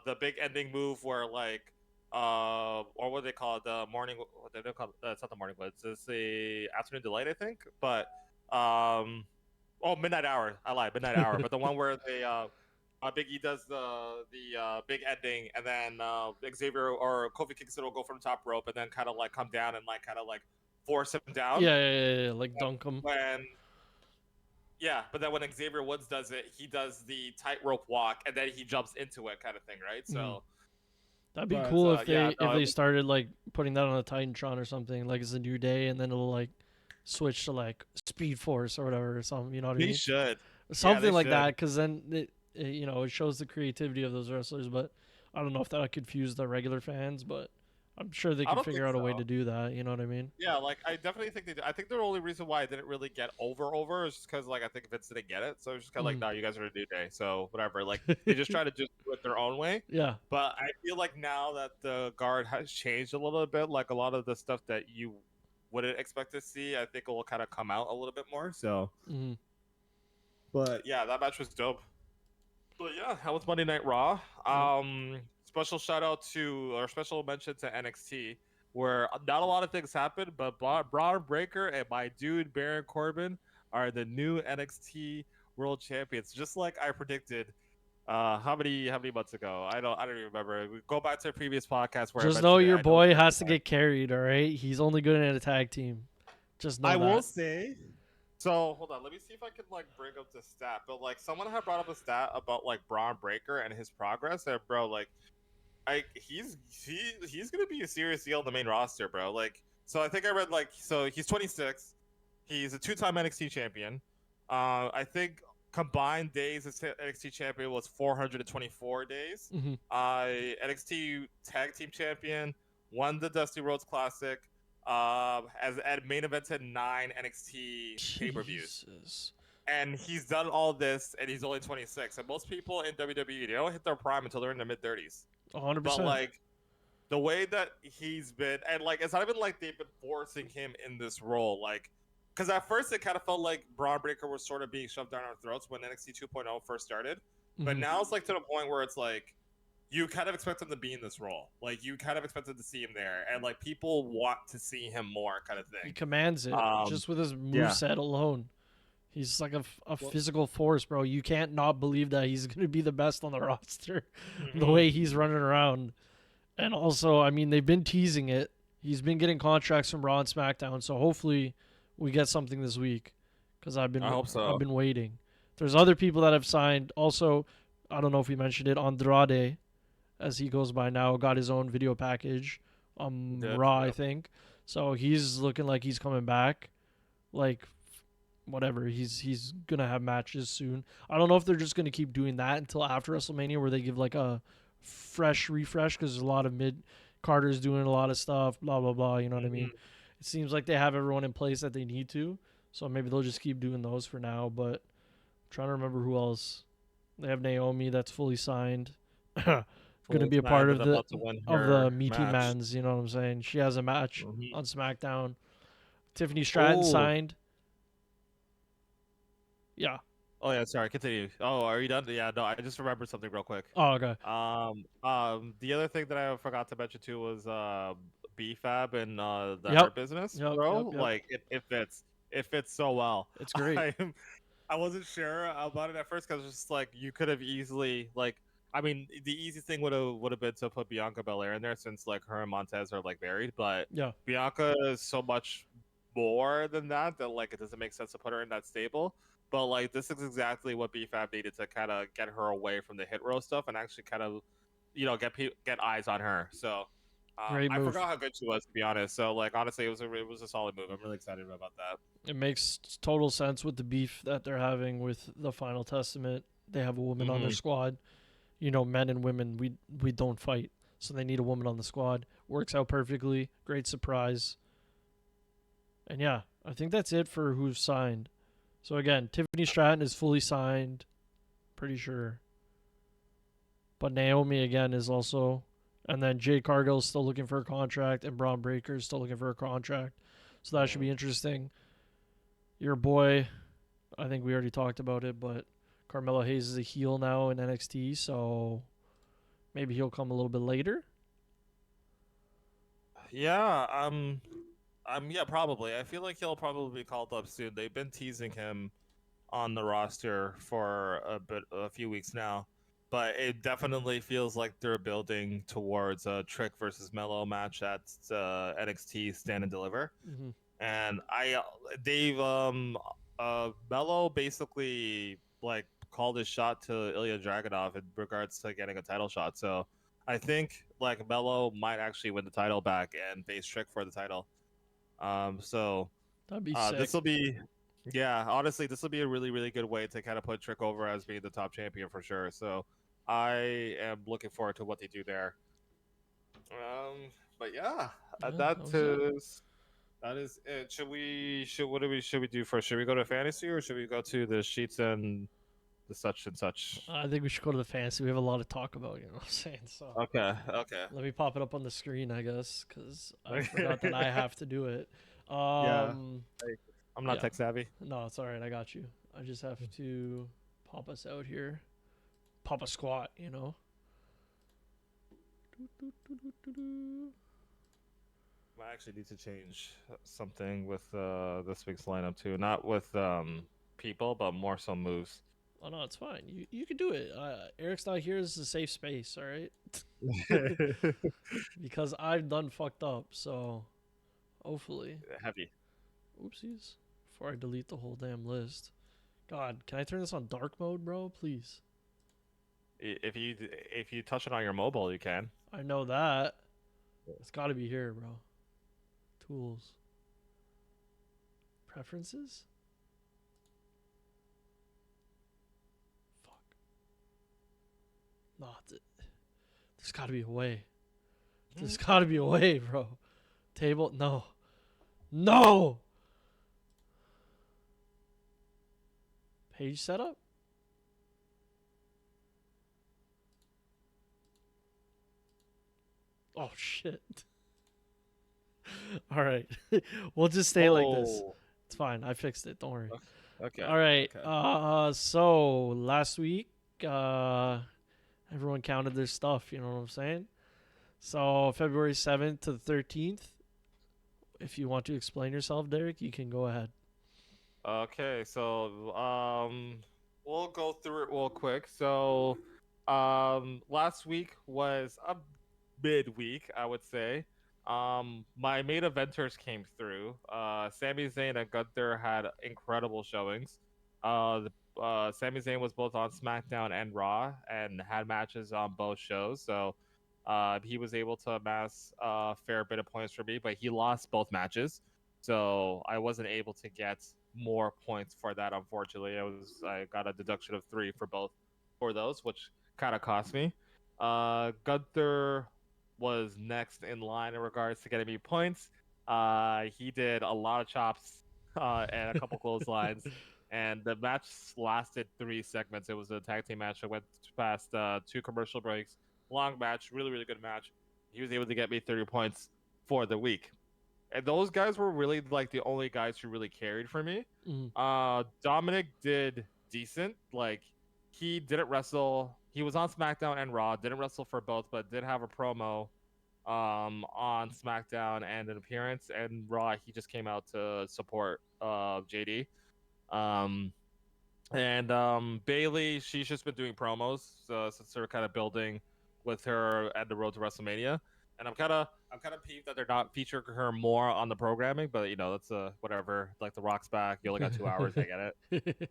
the big ending move where like or what do they call it, the morning, what they don't call it, it's not the morning blitz, it's the afternoon delight, I think. But oh, midnight hour, I lied, midnight hour. But the one where they Big E does the big ending, and then Xavier or Kofi Kingston will go from the top rope and then kind of like come down and like kind of like force him down. Yeah. Like dunk them. When yeah, but then when Xavier Woods does it, he does the tightrope walk and then he jumps into it, kind of thing, right? Mm. So That'd be but cool if yeah, they no, started like putting that on a Titantron or something, like it's a new day, and then it'll like switch to like Speed Force or whatever or something. You know what I they mean? should. Yeah, Something they like should. that, because then it shows the creativity of those wrestlers. But I don't know if that'll confuse the regular fans, but I'm sure they I can don't think figure out a way to so. do that. You know what I mean? Yeah, like I definitely think they do. I think the only reason why I didn't really get over is just because like I think Vince didn't get it, so it's just kind of like, Mm. no, you guys are a New Day, so whatever. Like they just try to just do it their own way. Yeah. But I feel like now that the guard has changed a little bit, like a lot of the stuff that you wouldn't expect to see, I think it will kind of come out a little bit more. So, Mm. but yeah, that match was dope. But yeah, that was Monday Night Raw. Yep. Special shout out to, or special mention to NXT, where not a lot of things happened, but Braun Breaker and my dude Baron Corbin are the new NXT World Champions, just like I predicted. How many months ago? I don't even remember. We go back to a previous podcast where I Just know mentioned it. your I know boy has to get carried. All right, he's only good in a tag team. Just know I will that. say. So hold on, let me see if I can like bring up the stat. But like someone had brought up a stat about like Braun Breaker and his progress, and bro, like he's gonna be a serious deal on the main roster, bro. Like, so I think I read like, so he's 26, he's a two-time NXT champion. I think combined days as NXT champion was 424 days. Mm-hmm. NXT tag team champion, won the Dusty Rhodes Classic. As at main evented 9 NXT pay-per-views. Jesus. And he's done all this, and he's only 26. And most people in WWE, they don't hit their prime until they're in their mid 30s. 100%. But like the way that he's been, and like it's not even like they've been forcing him in this role, like because at first it kind of felt like Braun Breaker was sort of being shoved down our throats when NXT 2.0 first started. But Mhm. now it's like to the point where it's like you kind of expect him to be in this role. Like you kind of expected to see him there, and like people want to see him more, kind of He thing. commands it just with his Yeah. moveset alone. He's like a Well, physical force, bro. You can't not believe that he's going to be the best on the roster the mhm. way he's running around. And also, I mean, they've been teasing it. He's been getting contracts from Raw and SmackDown, so hopefully we get something this week because I hope I've so. been waiting. There's other people that have signed. Also, I don't know if we mentioned it, Andrade, as he goes by now, got his own video package Did Raw, I yep. think. So he's looking like he's coming back. Like whatever, he's gonna have matches soon. I don't know if they're just gonna keep doing that until after WrestleMania, where they give like a fresh refresh because there's a lot of mid Carter's doing a lot of stuff, blah blah blah. You know what I mean? Mhm. It seems like they have everyone in place that they need to, so maybe they'll just keep doing those for now. But I'm trying to remember who else. They have Naomi that's fully signed. Gonna Fully be a part signed of and the about to win of the her Me Too match. Mans. You know what I'm saying? She has a match Mhm. on SmackDown. Tiffany Stratton Oh. signed. Yeah. Oh yeah, sorry. Continue. Oh, are you done? Yeah, no. I just remembered something real quick. Oh, okay. The other thing that I forgot to mention too was BFAB and the Yep. Hurt Business, Yep. bro. Yep. Yep. Like it fits so well. It's great. I wasn't sure about it at first because it's just like you could have easily like. I mean, the easy thing would have been to put Bianca Belair in there since like her and Montez are like married, but Yeah. Bianca is so much more than that that like it doesn't make sense to put her in that stable. But like this is exactly what BFAB needed to kind of get her away from the hit row stuff and actually kind of, get eyes on her. So Great I move. forgot how good she was, to be honest. So like honestly, it was a solid move. I'm really excited about that. It makes total sense with the beef that they're having with the Final Testament. They have a woman on their Hmm. squad. You know, men and women, we don't fight, so they need a woman on the squad. Works out perfectly. Great surprise. And yeah, I think that's it for who's signed. So again, Tiffany Stratton is fully signed, pretty sure. But Naomi again is also, and then Jade Cargill is still looking for a contract, and Braun Breaker is still looking for a contract. So that should be interesting. Your boy, I think we already talked about it, but Carmelo Hayes is a heel now in NXT, so maybe he'll come a little bit later. Yeah, yeah, probably. I feel like he'll probably be called up soon. They've been teasing him on the roster for a few weeks now, but it definitely feels like they're building towards a Trick versus Mello match at NXT Stand and Deliver. Mm-hmm. And they've Mello basically like called his shot to Ilya Dragunov in regards to getting a title shot. So I think like Mello might actually win the title back and face Trick for the title. So That'd be this sick. will be, yeah, honestly, this will be a really, really good way to kind of put Trick over as being the top champion for sure. So I am looking forward to what they do there. But yeah, Yeah, that that was it. is it. Should we do first? Should we go to fantasy or should we go to the sheets and the such and such? I think we should go to the fantasy. We have a lot to talk about, you know what I'm saying? So Okay, okay. let me pop it up on the screen, I guess, because I forgot that I have to do it. Yeah, I'm not Yeah. tech savvy. No, it's all right. I got you. I just have to pop us out here. Pop a squat, you know? I actually need to change something with this week's lineup too. Not with people, but more so moves. Oh, no, it's fine. You can do it. Eric's not here. This is a safe space, all right? Because I've done fucked up, so hopefully. Heavy. Oopsies. Before I delete the whole damn list. God, can I turn this on dark mode, bro? Please. If you touch it on your mobile, you can. I know that. It's got to be here, bro. Tools. Preferences? Fuck. No, there's got to be a way. There's got to be a way, bro. Table? No. No! Page setup? Oh, shit. All right. We'll just stay like this. Oh, It's fine. I fixed it. Don't worry. okay. All right. Okay. So last week, Everyone counted their stuff. You know what I'm saying? So February 7th to the 13th. If you want to explain yourself, Derek, you can go ahead. Okay, so we'll go through it real quick. So last week was a midweek, I would say. My main eventers came through. Sami Zayn and Gunther had incredible showings. Sami Zayn was both on SmackDown and Raw and had matches on both shows. So he was able to amass a fair bit of points for me, but he lost both matches. So I wasn't able to get more points for that, unfortunately. I got a deduction of 3 for both for those, which kind of cost me. Gunther was next in line in regards to getting me points. He did a lot of chops and a couple clotheslines, and the match lasted 3 segments. It was a tag team match that went past 2 commercial breaks. Long match, really, really good match. He was able to get me 30 points for the week. And those guys were really like the only guys who really carried for me. Dominic did decent. Like he didn't wrestle. He was on SmackDown and Raw. Didn't wrestle for both, but did have a promo on SmackDown and an appearance. And Raw, he just came out to support JD. Bailey, she's just been doing promos since they're kind of building with her at the road to WrestleMania. And I'm kind of peeved that they're not featuring her more on the programming, but that's whatever. Like the Rock's back, you only got 2 hours. I get it.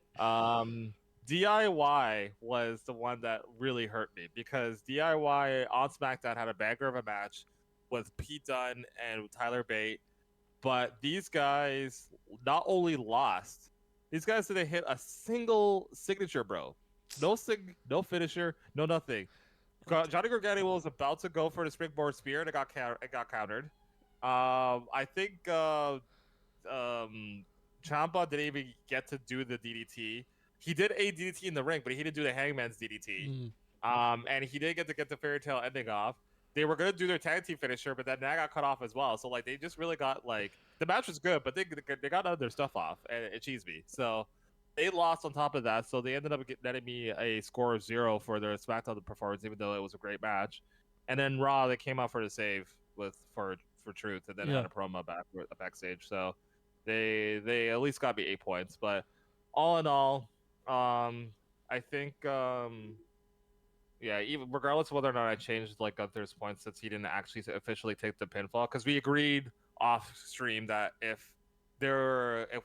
DIY was the one that really hurt me because DIY on SmackDown had a banger of a match with Pete Dunne and Tyler Bate, but these guys not only lost, these guys didn't hit a single signature, bro. No finisher, no nothing. Johnny Gargano was about to go for the springboard spear, and it got countered. I think Ciampa didn't even get to do the DDT. He did a DDT in the ring, but he didn't do the Hangman's DDT. And he did get the fairy tale ending off. They were gonna do their tag team finisher, but then that got cut off as well. So like they just really got like the match was good, but they got other stuff off, and it cheesed me. So they lost on top of that, so they ended up netting me a score of 0 for their SmackDown performance, even though it was a great match. And then Raw, they came out for the save for Truth, and then had a promo backstage. So they at least got me 8 points. But all in all, I think even regardless of whether or not I changed like Gunther's points since he didn't actually officially take the pinfall, because we agreed off stream that if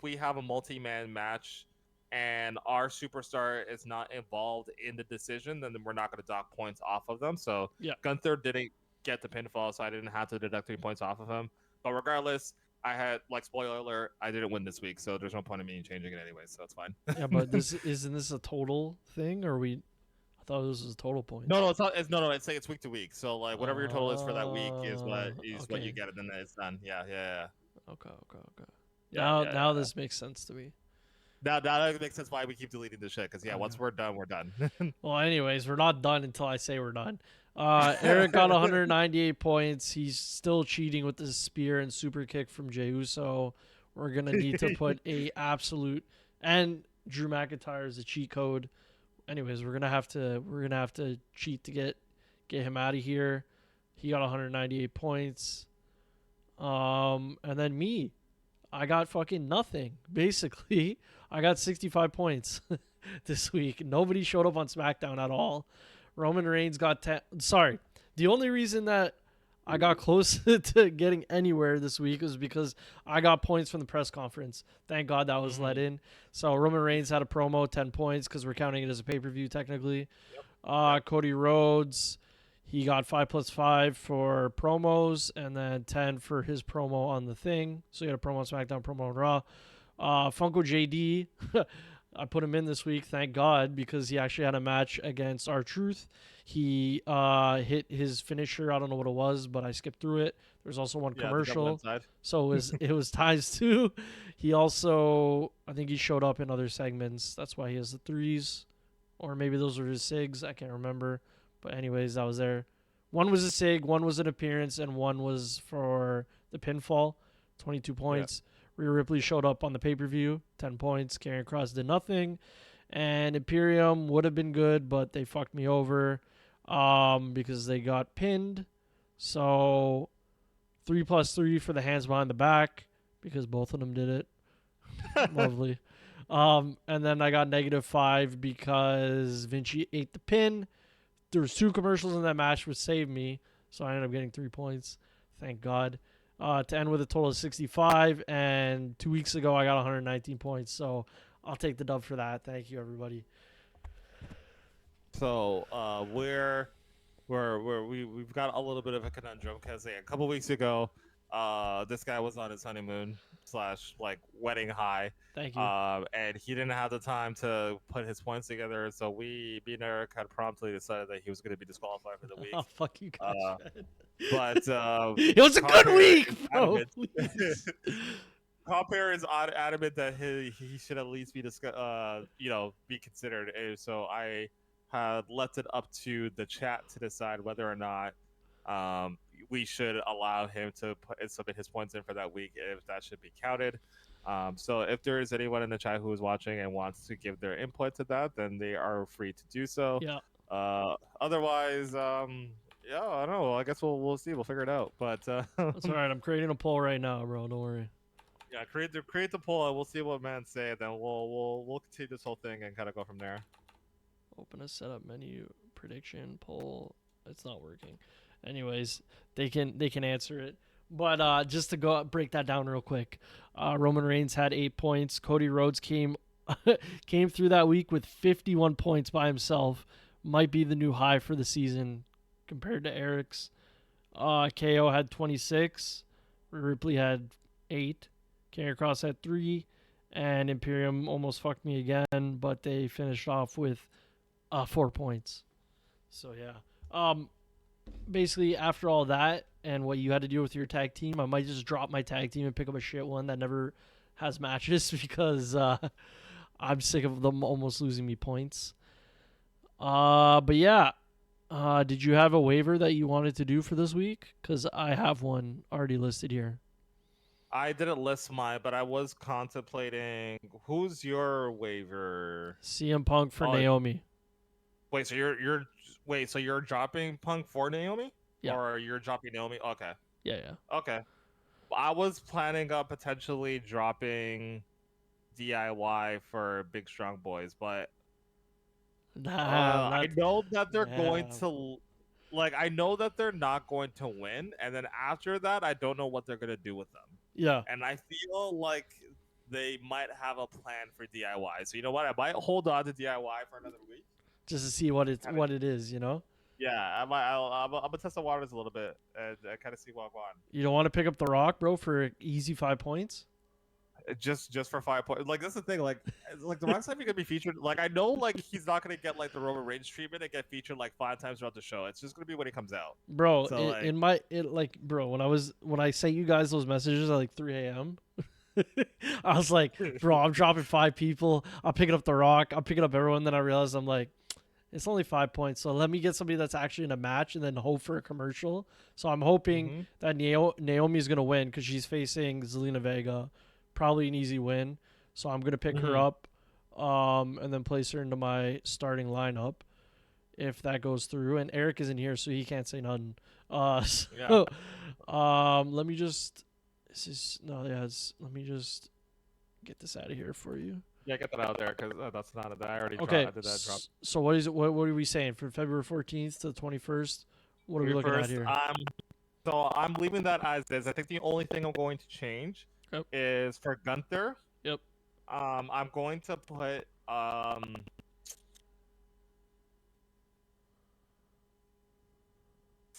we have a multi-man match and our superstar is not involved in the decision, then we're not going to dock points off of them. So Gunther didn't get the pinfall, so I didn't have to deduct 3 points off of him. But regardless, I had, like, spoiler alert, I didn't win this week, so there's no point in me changing it anyway, so it's fine. Yeah, but isn't this a total thing, or I thought this was total points. No, it's not. It's week to week. So like whatever your total is for that week is what you get, and then it's done. Yeah. Okay. Now this makes sense to me. Now that makes sense why we keep deleting this shit, because once we're done, we're done. Well, anyways, we're not done until I say we're done. Eric got 198 points. He's still cheating with the spear and super kick from Jey Uso. We're gonna need to put a absolute, and Drew McIntyre is a cheat code. Anyways, we're gonna have to cheat to get him out of here. He got 198 points. And then me, I got fucking nothing. Basically, I got 65 points this week. Nobody showed up on SmackDown at all. Roman Reigns got 10. Sorry, the only reason that I got close to getting anywhere this week was because I got points from the press conference. Thank God that was let in. So Roman Reigns had a promo, 10 points, because we're counting it as a pay-per-view technically. Cody Rhodes, he got 5+5 for promos, and then 10 for his promo on the thing. So he had a promo on SmackDown, promo on Raw. Funko JD, I put him in this week, thank God, because he actually had a match against R-Truth. He hit his finisher. I don't know what it was, but I skipped through it. There's also one commercial. So it was ties too. He also, I think he showed up in other segments. That's why he has the 3s. Or maybe those were his SIGs. I can't remember. But anyways, that was there. One was a SIG, one was an appearance, and one was for the pinfall. 22 points. Rhea Ripley showed up on the pay-per-view. 10 points. Karrion Kross did nothing. And Imperium would have been good, but they fucked me over. because they got pinned. So 3+3 for the hands behind the back because both of them did it. Lovely. And then I got -5 because Vinci ate the pin. There was 2 commercials in that match which saved me, so I ended up getting 3 points. Thank God. To end with a total of 65, and 2 weeks ago I got 119 points, so I'll take the dub for that. Thank you, everybody. So we've got a little bit of a conundrum because a couple weeks ago, this guy was on his honeymoon / like wedding high. Thank you. And he didn't have the time to put his points together, so me and Eric had promptly decided that he was going to be disqualified for the week. Oh, fuck you guys. But it was a good week, bro. Compare is adamant that he should at least be be considered. So I had left it up to the chat to decide whether or not we should allow him to submit his points in for that week, if that should be counted. So if there is anyone in the chat who is watching and wants to give their input to that, then they are free to do so. Yeah. Otherwise, yeah, I don't know. I guess we'll see. We'll figure it out. But that's all right. I'm creating a poll right now, bro. Don't worry. Yeah, create the poll, and we'll see what man say. Then we'll continue this whole thing and kind of go from there. Open a setup menu, prediction poll. It's not working. Anyways, they can answer it. But just to break that down real quick, Roman Reigns had 8 points. Cody Rhodes came through that week with 51 points by himself. Might be the new high for the season compared to Eric's. KO had 26. Ripley had 8. Karrion Kross had 3. And Imperium almost fucked me again, but they finished off with 4 points. So yeah. Basically, after all that and what you had to do with your tag team, I might just drop my tag team and pick up a shit one that never has matches because I'm sick of them almost losing me points. But yeah, did you have a waiver that you wanted to do for this week? Because I have one already listed here. I didn't list mine, but I was contemplating. Who's your waiver? CM Punk for Naomi. Wait, so you're dropping Punk for Naomi? Yeah. Or you're dropping Naomi? Okay. Yeah. Okay. I was planning on potentially dropping DIY for Big Strong Boys, but I know that they're going to, I know that they're not going to win, and then after that, I don't know what they're going to do with them. Yeah. And I feel like they might have a plan for DIY. So you know what? I might hold on to DIY for another week. Just to see what it is, you know? Yeah, I'm gonna test the waters a little bit and kind of see what I'm on. You don't want to pick up The Rock, bro, for easy 5 points? Just for 5 points. That's the thing. Like The Rock's not even gonna be featured. I know he's not gonna get the Roman Reigns treatment and get featured 5 times throughout the show. It's just gonna be when he comes out. Bro, bro, when I sent you guys those messages at 3 a.m. I was like, bro, I'm dropping 5 people. I'm picking up The Rock. I'm picking up everyone. Then I realized I'm like, it's only 5 points. So let me get somebody that's actually in a match and then hope for a commercial. So I'm hoping that Naomi's going to win because she's facing Zelina Vega. Probably an easy win. So I'm going to pick her up and then place her into my starting lineup if that goes through. And Eric isn't here, so he can't say nothing. Let me just... let me just get this out of here for you. Yeah, get that out there because that's not I already did that drop. So what are we saying for February 14th to the 21st? What are we looking at here? So I'm leaving that as is. I think the only thing I'm going to change is for Gunther. Yep. I'm going to put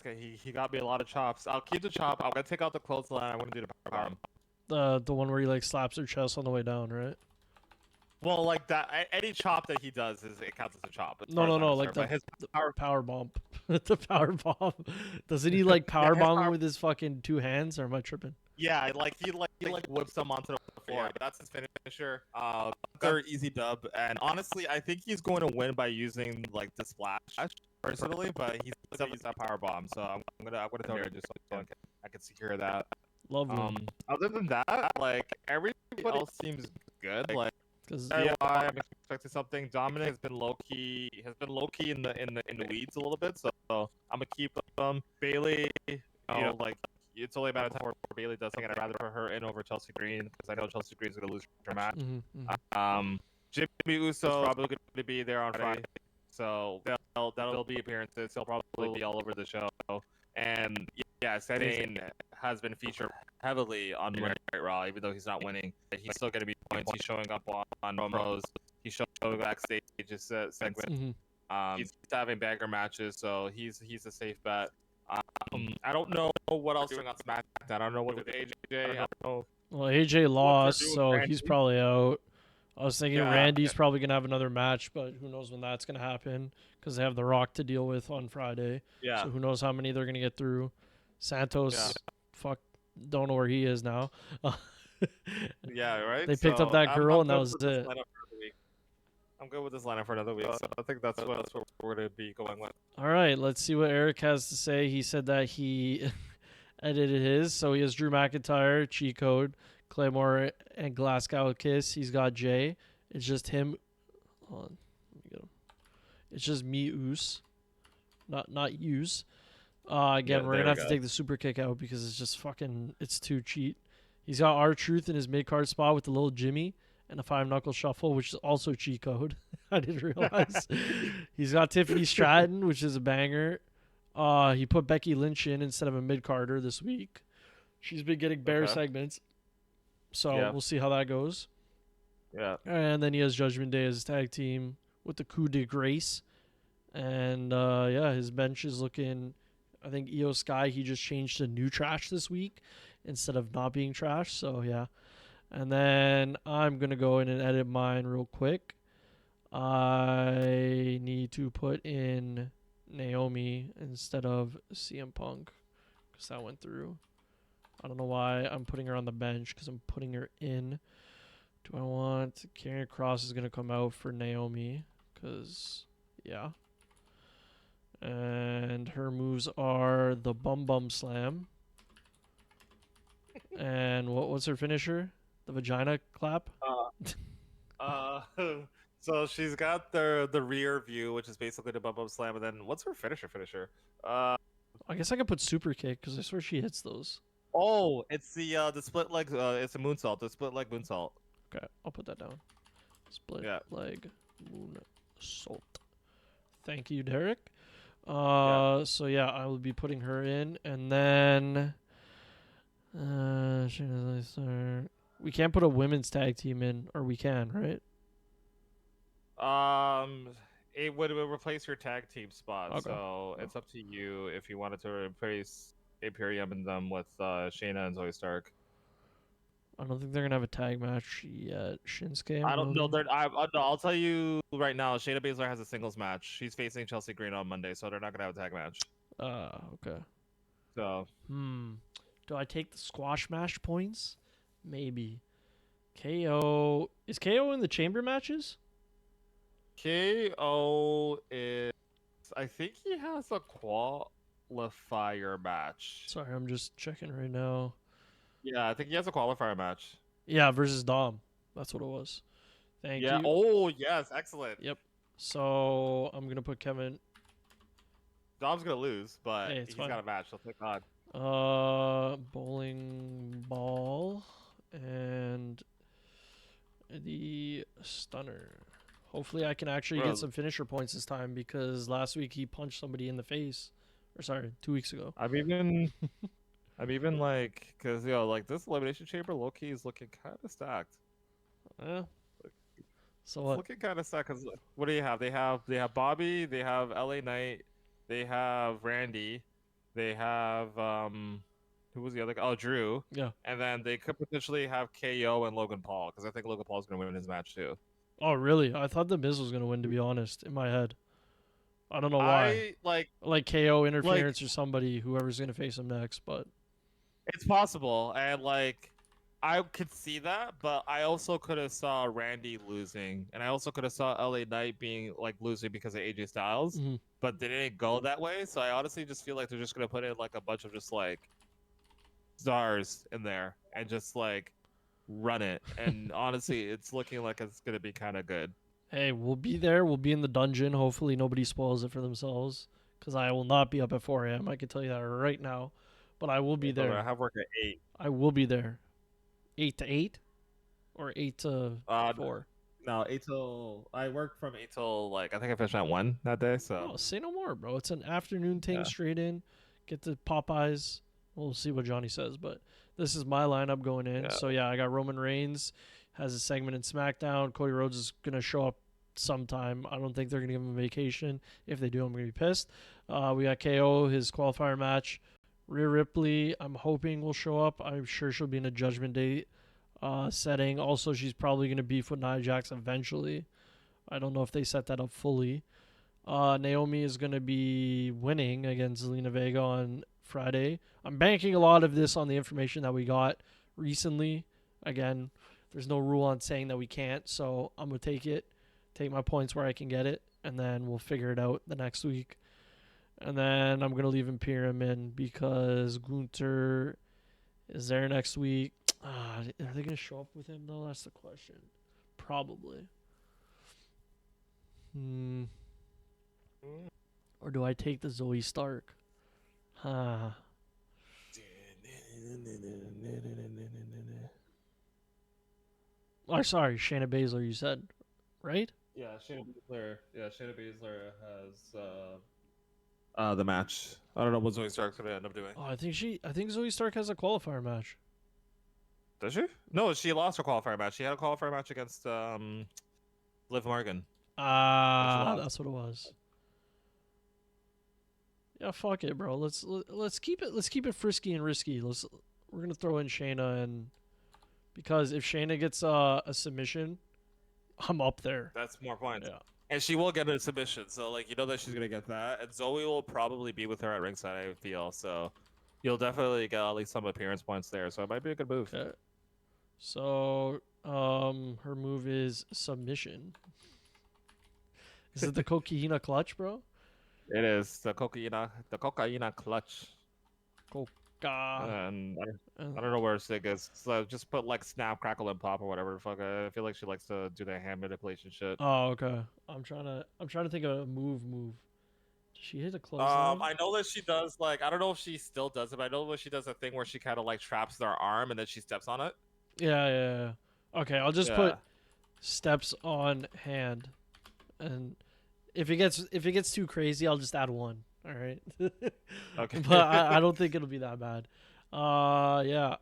Okay, he got me a lot of chops. I'll keep the chop. I'm gonna take out the clothesline. I'm gonna do the power bomb. The one where he slaps her chest on the way down, right? Well, that any chop that he does it counts as a chop. No, the power bomb. The power bomb. Doesn't he power bomb with his fucking 2 hands, or am I tripping? Yeah, he whips them onto the floor. Yeah. That's his finisher. They're easy dub, and honestly, I think he's going to win by using the splash personally, but he's gonna use that power bomb. So I'm gonna tell her just so I can secure that. Lovely. Other than that, everybody else seems good. Because expecting something. Dominic has been low key in the weeds a little bit, so I'm gonna keep Bailey. Like it's only about a time where Bailey does something, and I'd rather put her in over Chelsea Green because I know Chelsea Green's gonna lose her match. Jimmy Uso is probably gonna be there on Friday, so that'll be appearances. He'll probably be all over the show, and yeah, Sami has been featured heavily on Monday Night Raw, even though he's not winning. He's still going to be points. He's showing up on promos. He's showing up backstage segment. He's having banger matches, so he's a safe bet. I don't know what else doing on SmackDown. I don't know what with AJ. I don't know. Well, AJ lost, so he's probably out. I was thinking Randy's probably going to have another match, but who knows when that's going to happen because they have The Rock to deal with on Friday. Yeah. So who knows how many they're going to get through. Santos, don't know where he is now. Yeah, right? They picked up that girl, and that was it. I'm good with this lineup for another week, so I think that's what we're going to be going with. All right, let's see what Eric has to say. He said that he edited his, so he has Drew McIntyre, Cheat Code, Claymore, and Glasgow Kiss. He's got Jay. It's just him. Hold on, let me get him. It's just me, Oos, not use. Again, we're gonna have to take the super kick out because it's just it's too cheat. He's got R-Truth in his mid-card spot with the little Jimmy and a 5-knuckle shuffle, which is also cheat code. I didn't realize. He's got Tiffany Stratton, which is a banger. He put Becky Lynch in instead of a mid-carder this week. She's been getting bare segments, so we'll see how that goes. Yeah. And then he has Judgment Day as his tag team with the Coup de Grace. And his bench is looking... I think Io Sky, he just changed to new trash this week instead of not being trash. So, yeah. And then I'm going to go in and edit mine real quick. I need to put in Naomi instead of CM Punk because that went through. I don't know why I'm putting her on the bench because I'm putting her in. Do I want... Karrion Kross is going to come out for Naomi because, yeah. And her moves are the Bum Bum Slam. And what's her finisher? The Vagina Clap? So she's got the rear view, which is basically the Bum Bum Slam, and then what's her finisher? I guess I could put Super Kick because I swear she hits those. Oh, it's the split leg. It's a moonsault. The split leg moonsault. Okay, I'll put that down. Split leg moonsault. Thank you, Derek. So yeah, I will be putting her in, and then we can't put a women's tag team in, or we can, right? It would replace your tag team spot, so it's up to you if you wanted to replace Imperium and them with Shayna and Zoe Stark. I don't think they're gonna have a tag match yet. Shinsuke. I don't know. I'll tell you right now. Shayna Baszler has a singles match. She's facing Chelsea Green on Monday, so they're not gonna have a tag match. Okay. So. Do I take the squash match points? Maybe. KO is KO in the chamber matches? KO is. I think he has a qualifier match. Sorry, I'm just checking right now. Yeah, I think he has a qualifier match. Yeah, versus Dom. That's what it was. Thank you. Oh, yes. Excellent. Yep. So I'm going to put Kevin. Dom's going to lose, but he's got a match, so thank God. Bowling ball and the stunner. Hopefully I can actually get some finisher points this time because last week he punched somebody in the face. Or sorry, 2 weeks ago. I'm even like, because this elimination chamber low key is looking kind of stacked. Yeah. So it's what? looking kind of stacked. Cause what do you have? They have Bobby. They have LA Knight. They have Randy. They have who was the other guy? Oh, Drew. Yeah. And then they could potentially have KO and Logan Paul because I think Logan Paul's gonna win his match too. Oh really? I thought the Miz was gonna win. To be honest, in my head. I don't know why. Like KO interference or somebody, whoever's gonna face him next, but. It's possible, and I could see that, but I also could have saw Randy losing, and I also could have saw LA Knight being losing because of AJ Styles, but they didn't go that way. So I honestly just feel like they're just gonna put in a bunch of just stars in there and just run it. And honestly, it's looking like it's gonna be kind of good. Hey, we'll be there. We'll be in the dungeon. Hopefully, nobody spoils it for themselves. Because I will not be up at 4 a.m. I can tell you that right now. But I will be Yeah, but I there. have work at 8. I will be there. 8 to 8? Or 8 to Uh, 4? no, 8 till I work from 8 till like I think I finished at 1 that day. So Oh, say no more, bro. It's an afternoon thing yeah, straight in. Get to Popeyes. We'll see what Johnny says. But this is my lineup going in. yeah. So, yeah, I got Roman Reigns. Has a segment in SmackDown. Cody Rhodes is going to show up sometime. I don't think they're going to give him a vacation. If they do, I'm going to be pissed. We got KO, his qualifier match. Rhea Ripley, I'm hoping will show up. I'm sure she'll be in a Judgment Day setting. Also, she's probably going to beef with Nia Jax eventually. I don't know if they set that up fully. Naomi is going to be winning against Zelina Vega on Friday. I'm banking a lot of this on the information that we got recently. Again, there's no rule on saying that we can't, so I'm going to take my points where I can get it, and then we'll figure it out the next week. And then I'm going to leave Imperium in because Gunther is there next week. Are they going to show up with him, though? That's the question. Probably. Or do I take the Zoe Stark? Huh. Oh, sorry, Shayna Baszler, you said, right? Yeah, Shayna Baszler. Yeah, Shayna Baszler has the match. I don't know what Zoe Stark's gonna end up doing. Oh, I think Zoe Stark has a qualifier match. Does she? No, she lost her qualifier match. She had a qualifier match against Liv Morgan. That's what it was. Yeah, fuck it, bro. Let's keep it frisky and risky. We're gonna throw in Shayna, and because if Shayna gets a submission, I'm up there. That's more points. Yeah. And she will get a submission, so like you know that she's gonna get that. And Zoe will probably be with her at ringside, I feel. So you'll definitely get at least some appearance points there. So it might be a good move. Okay. So, her move is submission. Is it the Coquina clutch, bro? It is the cocaina clutch. Coca. And I don't know where Sig is. So just put like snap, crackle, and pop or whatever. Fuck. I feel like she likes to do that hand manipulation shit. Oh, okay. I'm trying to think of a move. Does she hit a clothesline? I know that she does like I don't know if she still does it, but I know that she does a thing where she kind of like traps their arm and then she steps on it. Yeah. Okay, I'll just put steps on hand, and if it gets too crazy, I'll just add one. All right. Okay. But I don't think it'll be that bad. Yeah.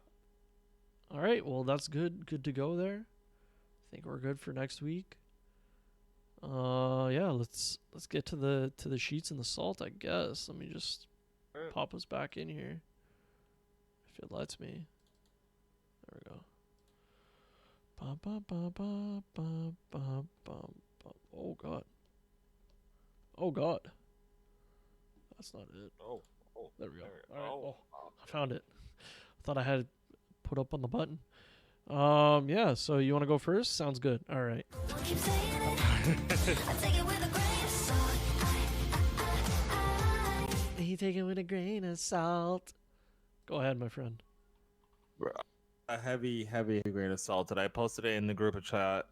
All right. Well, that's good. Good to go there. I think we're good for next week. Yeah. Let's get to the sheets and the salt. I guess. Let me just pop us back in here, if it lets me. There we go. Oh god. Oh god. That's not it. Oh. There we go. All right. Oh, I found it. I thought I had it put up on the button. Yeah, so you want to go first? Sounds good. All right. You take it with a grain of salt. Go ahead, my friend. A heavy grain of salt, and I posted it in the group chat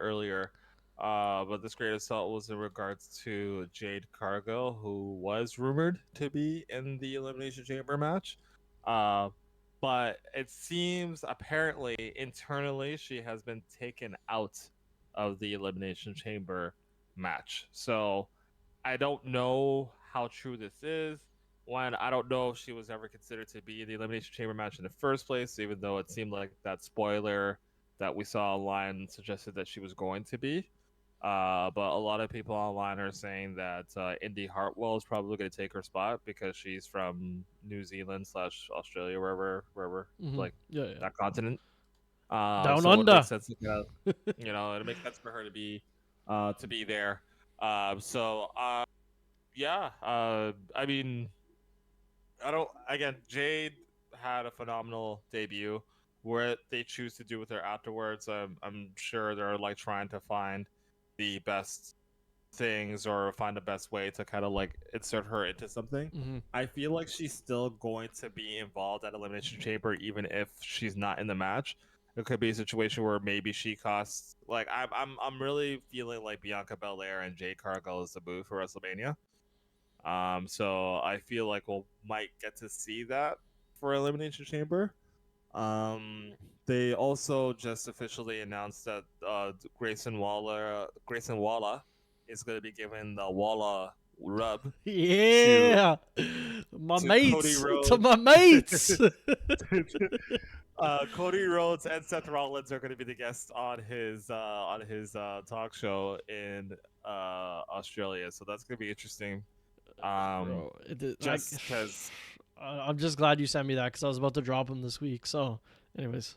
earlier. But this grain of salt was in regards to Jade Cargill, who was rumored to be in the Elimination Chamber match. But it seems apparently internally she has been taken out of the Elimination Chamber match. So I don't know how true this is. One, I don't know if she was ever considered to be in the Elimination Chamber match in the first place, even though it seemed like that spoiler that we saw online suggested that she was going to be. But a lot of people online are saying that Indy Hartwell is probably going to take her spot because she's from New Zealand / Australia, wherever, like that continent. Down so under. It makes sense to, it makes sense for her to be there. Yeah. I mean, I don't. Again, Jade had a phenomenal debut. What they choose to do with her afterwards, I'm sure they're like trying to find the best things or find the best way to kind of like insert her into something. Mm-hmm. I feel like she's still going to be involved at Elimination Chamber even if she's not in the match. it could be a situation where maybe she costs. Like I'm really feeling like Bianca Belair and Jade Cargill is the move for WrestleMania. So I feel like we'll might get to see that for Elimination Chamber. Um, they also just officially announced that Grayson Waller is going to be given the Walla rub to Yeah, my Cody mates, to Rhodes. my mates. Cody Rhodes and Seth Rollins are going to be the guests on his talk show in Australia, so that's going to be interesting. Bro, Just because. I'm just glad you sent me that because I was about to drop him this week. So, anyways,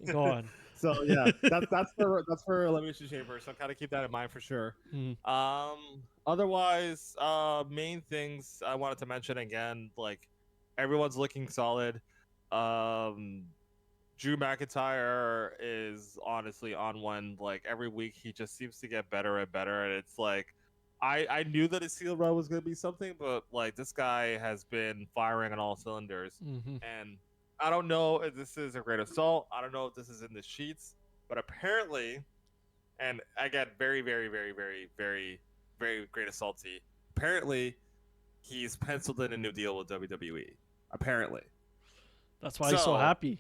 go on. So yeah, that's for Elimination Chamber. So kind of keep that in mind for sure. Mm. Otherwise, main things I wanted to mention again, like everyone's looking solid. Drew McIntyre is honestly on one. Like every week, he just seems to get better and better, and it's like I knew that his heel run was gonna be something, but like this guy has been firing on all cylinders, Mm-hmm. and I don't know if this is a great assault. I don't know if this is in the sheets, but apparently, and again, very, very, very, very, very, very great assaulty. Apparently, he's penciled in a new deal with WWE. Apparently, That's why he's so happy.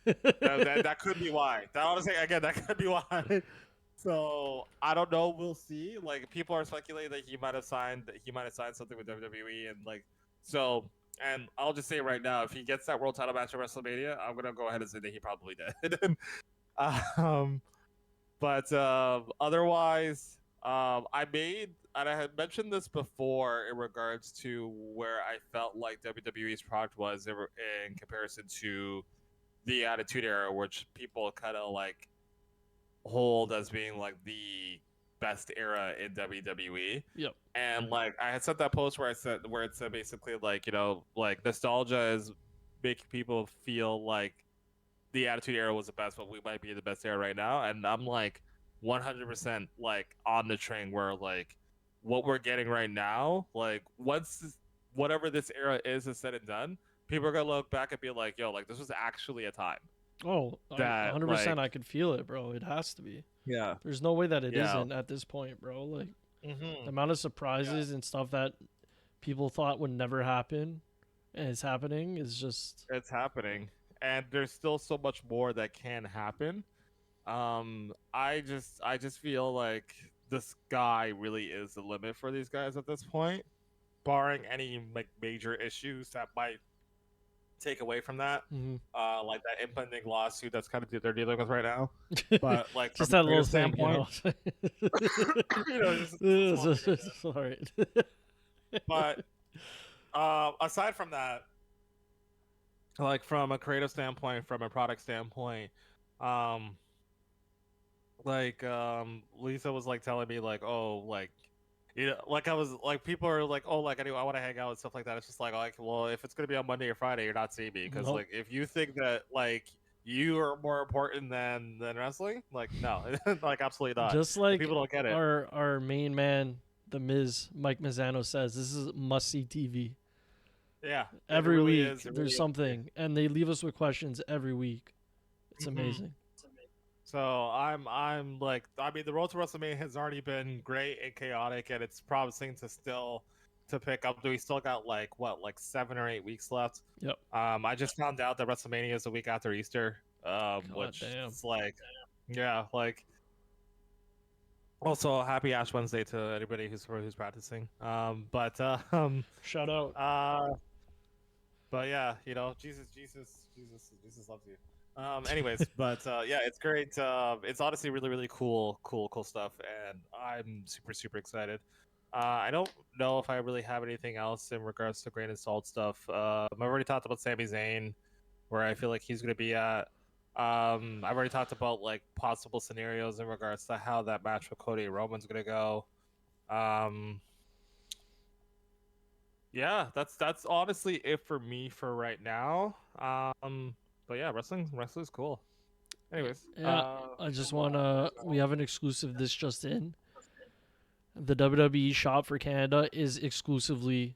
that could be why. That honestly, again, that could be why. So I don't know. We'll see. Like people are speculating that he might have signed something with WWE, and like so. And I'll just say right now, if he gets that world title match at WrestleMania, I'm gonna go ahead and say that he probably did. But otherwise, I had mentioned this before in regards to where I felt like WWE's product was in comparison to the Attitude Era, which people kind of like hold as being like the best era in WWE. Yep. And like I had sent that post where it said basically like, like nostalgia is making people feel like the Attitude Era was the best, but we might be the best era right now. And I'm like 100% like on the train where like what we're getting right now, like whatever this era is said and done, people are gonna look back and be like, yo, like this was actually a time. Oh, That 100%. I could feel it, bro. It has to be. Yeah. There's no way that it Yeah. not at this point, bro. Like Mm-hmm. the amount of surprises and stuff that people thought would never happen and it's happening is just. It's happening, and there's still so much more that can happen. I just feel like the sky really is the limit for these guys at this point, barring any like major issues that might take away from that. Like that impending lawsuit that's kind of they're dealing with right now. But like just from that little thing, standpoint, just all right. But aside from that, like from a creative standpoint, from a product standpoint, Lisa was like telling me like, oh, like, like I was like, people are like, oh, like I want to hang out and stuff like that. It's just like, well, if it's gonna be on Monday or Friday, you're not seeing me because Nope. like if you think that like you are more important than wrestling, like no, like absolutely not. Just like people don't get it. Our main man, the Miz, Mike Mazzano says, this is must see TV. Yeah, every really week is. there's something, and they leave us with questions every week. It's amazing. So I'm like, I mean, the road to WrestleMania has already been great and chaotic, and it's promising to still to pick up. We still got like 7 or 8 weeks left. Yep. I just found out that WrestleMania is the week after Easter. Which is like, yeah, like. Also, happy Ash Wednesday to anybody who's practicing. Shout out. But yeah, Jesus loves you. Anyways, but yeah, it's great. It's honestly really, really cool stuff, and I'm super, super excited. I don't know if I really have anything else in regards to grain and salt stuff. I've already talked about Sami Zayn, where I feel like he's going to be at. I've already talked about like possible scenarios in regards to how that match with Cody and Roman's going to go. Yeah, that's honestly it for me for right now. But yeah, wrestling is cool. Anyways, I just wanna. We have an exclusive. This just in. The WWE shop for Canada is exclusively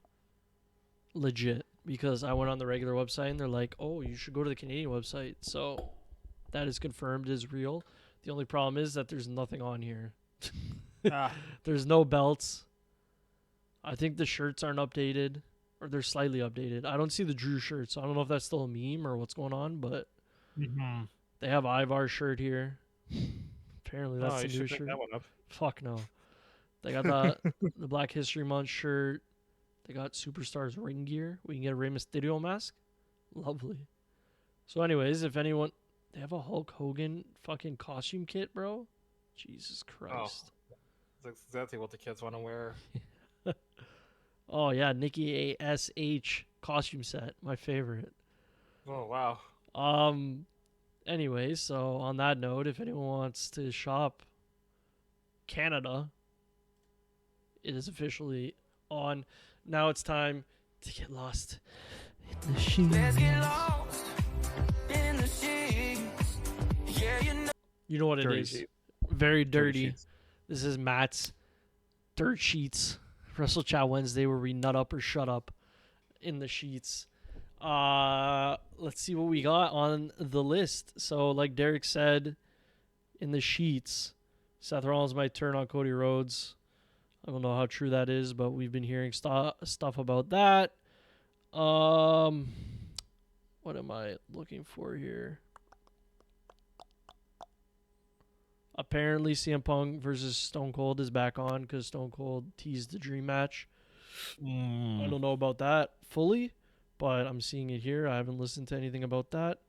legit because I went on the regular website and they're like, "Oh, you should go to the Canadian website." So That is confirmed, is real. The only problem is that there's nothing on here. Ah, There's no belts. I think the shirts aren't updated, or they're slightly updated. I don't see the Drew shirts. So I don't know if that's still a meme or what's going on, but they have Ivar's shirt here. Apparently that's oh, the you new should pick shirt. that one up. Fuck no. They got the Black History Month shirt. They got Superstars ring gear. We can get a Rey Mysterio mask. Lovely. So anyways, if anyone... They have a Hulk Hogan fucking costume kit, bro? Jesus Christ. That's exactly what the kids want to wear. Oh, yeah. Nikki ASH costume set. My favorite. Oh, wow. Anyways, so on that note, if anyone wants to shop Canada, it is officially on. Now it's time to get lost in the sheets. Let's get lost in the sheets. Yeah, you know what it Dirty is. sheets. Very dirty. sheets. This is Matt's Dirt Sheets. Wrestle Chat Wednesday, where we nut up or shut up in the sheets. Let's see what we got on the list. So, like Derek said, in the sheets, Seth Rollins might turn on Cody Rhodes. I don't know how true that is, but we've been hearing stuff about that. What am I looking for here? Apparently, CM Punk versus Stone Cold is back on because Stone Cold teased the dream match. I don't know about that fully, but I'm seeing it here. I haven't listened to anything about that.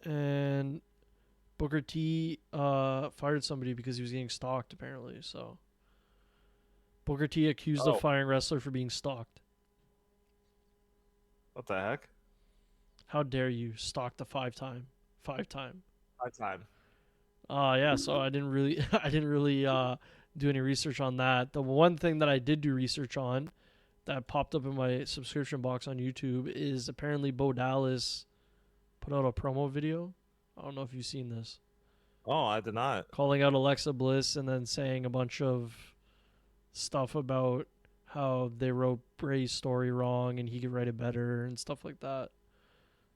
And Booker T fired somebody because he was getting stalked, apparently. So Booker T accused of firing wrestler for being stalked. What the heck? How dare you stalk the five-time? Time. Yeah, so I didn't really do any research on that. The one thing that I did do research on that popped up in my subscription box on YouTube is apparently Bo Dallas put out a promo video. I don't know if you've seen this. Oh, I did not. Calling out Alexa Bliss and then saying a bunch of stuff about how they wrote Bray's story wrong and he could write it better and stuff like that.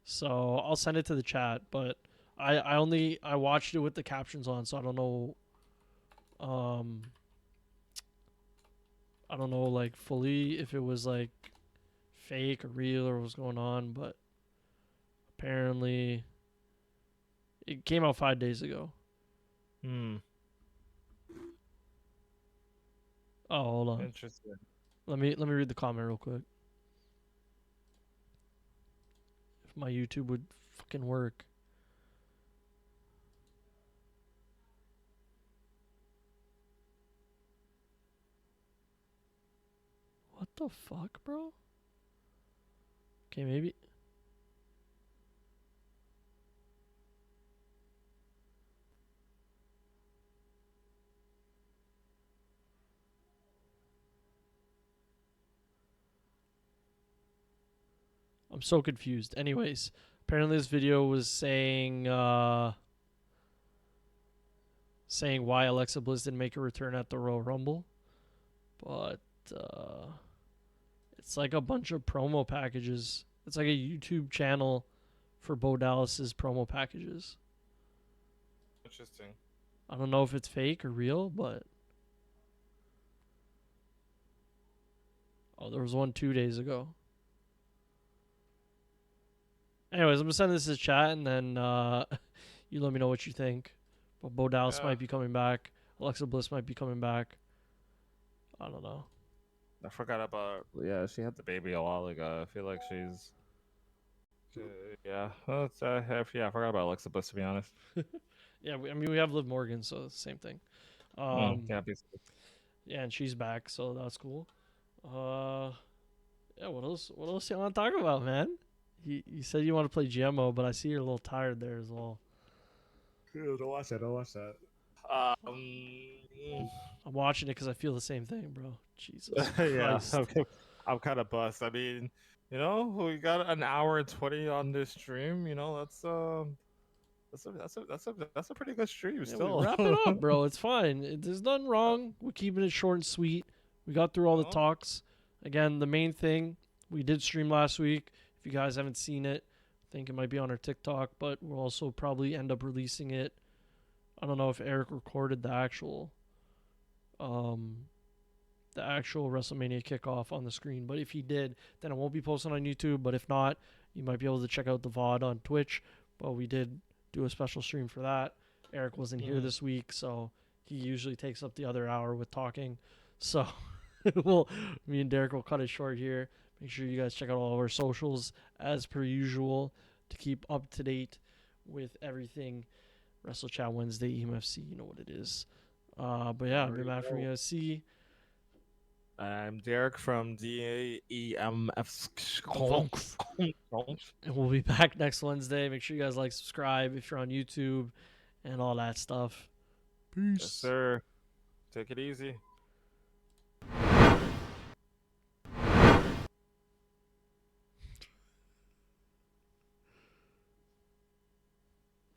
So I'll send it to the chat, but I watched it with the captions on, so I don't know like fully if it was like fake or real or what was going on, but apparently it came out 5 days ago. Oh, hold on. Interesting. Let me read the comment real quick. If my YouTube would fucking work. What the fuck, bro? Okay, maybe. I'm so confused. Anyways, apparently this video was saying why Alexa Bliss didn't make a return at the Royal Rumble. But it's like a bunch of promo packages. It's like a YouTube channel for Bo Dallas's promo packages. Interesting. I don't know if it's fake or real, but there was one 2 days ago. Anyways, I'm gonna send this to chat, and then you let me know what you think. But Bo Dallas might be coming back. Alexa Bliss might be coming back. I don't know. I forgot about. Yeah, she had the baby a while ago. I feel like she's. Yeah. Well, I forgot about Alexa Bliss, to be honest. Yeah, we have Liv Morgan, so it's the same thing. Yeah, and she's back, so that's cool. Yeah, what else you want to talk about, man? You said you want to play GMO, but I see you're a little tired there as well. Don't watch that. I'm watching it because I feel the same thing, bro. Jesus Yeah, Christ. I'm kind of bust. I mean, we got an hour and 20 on this stream. That's a pretty good stream. Still, wrap it up, bro. It's fine. There's nothing wrong. We're keeping it short and sweet. We got through all the talks. Again, the main thing, we did stream last week. If you guys haven't seen it, I think it might be on our TikTok, but we'll also probably end up releasing it. I don't know if Eric recorded the actual WrestleMania kickoff on the screen, but if he did, then it won't be posted on YouTube. But if not, you might be able to check out the VOD on Twitch. But we did do a special stream for that. Eric wasn't here this week, so he usually takes up the other hour with talking. So me and Derek will cut it short here. Make sure you guys check out all of our socials as per usual to keep up to date with everything. Wrestle Chat Wednesday, EMFC, you know what it is. But yeah, I'm Matt from ESC. I'm Derek from the EMFC. And we'll be back next Wednesday. Make sure you guys like, subscribe if you're on YouTube and all that stuff. Peace. Yes, sir. Take it easy.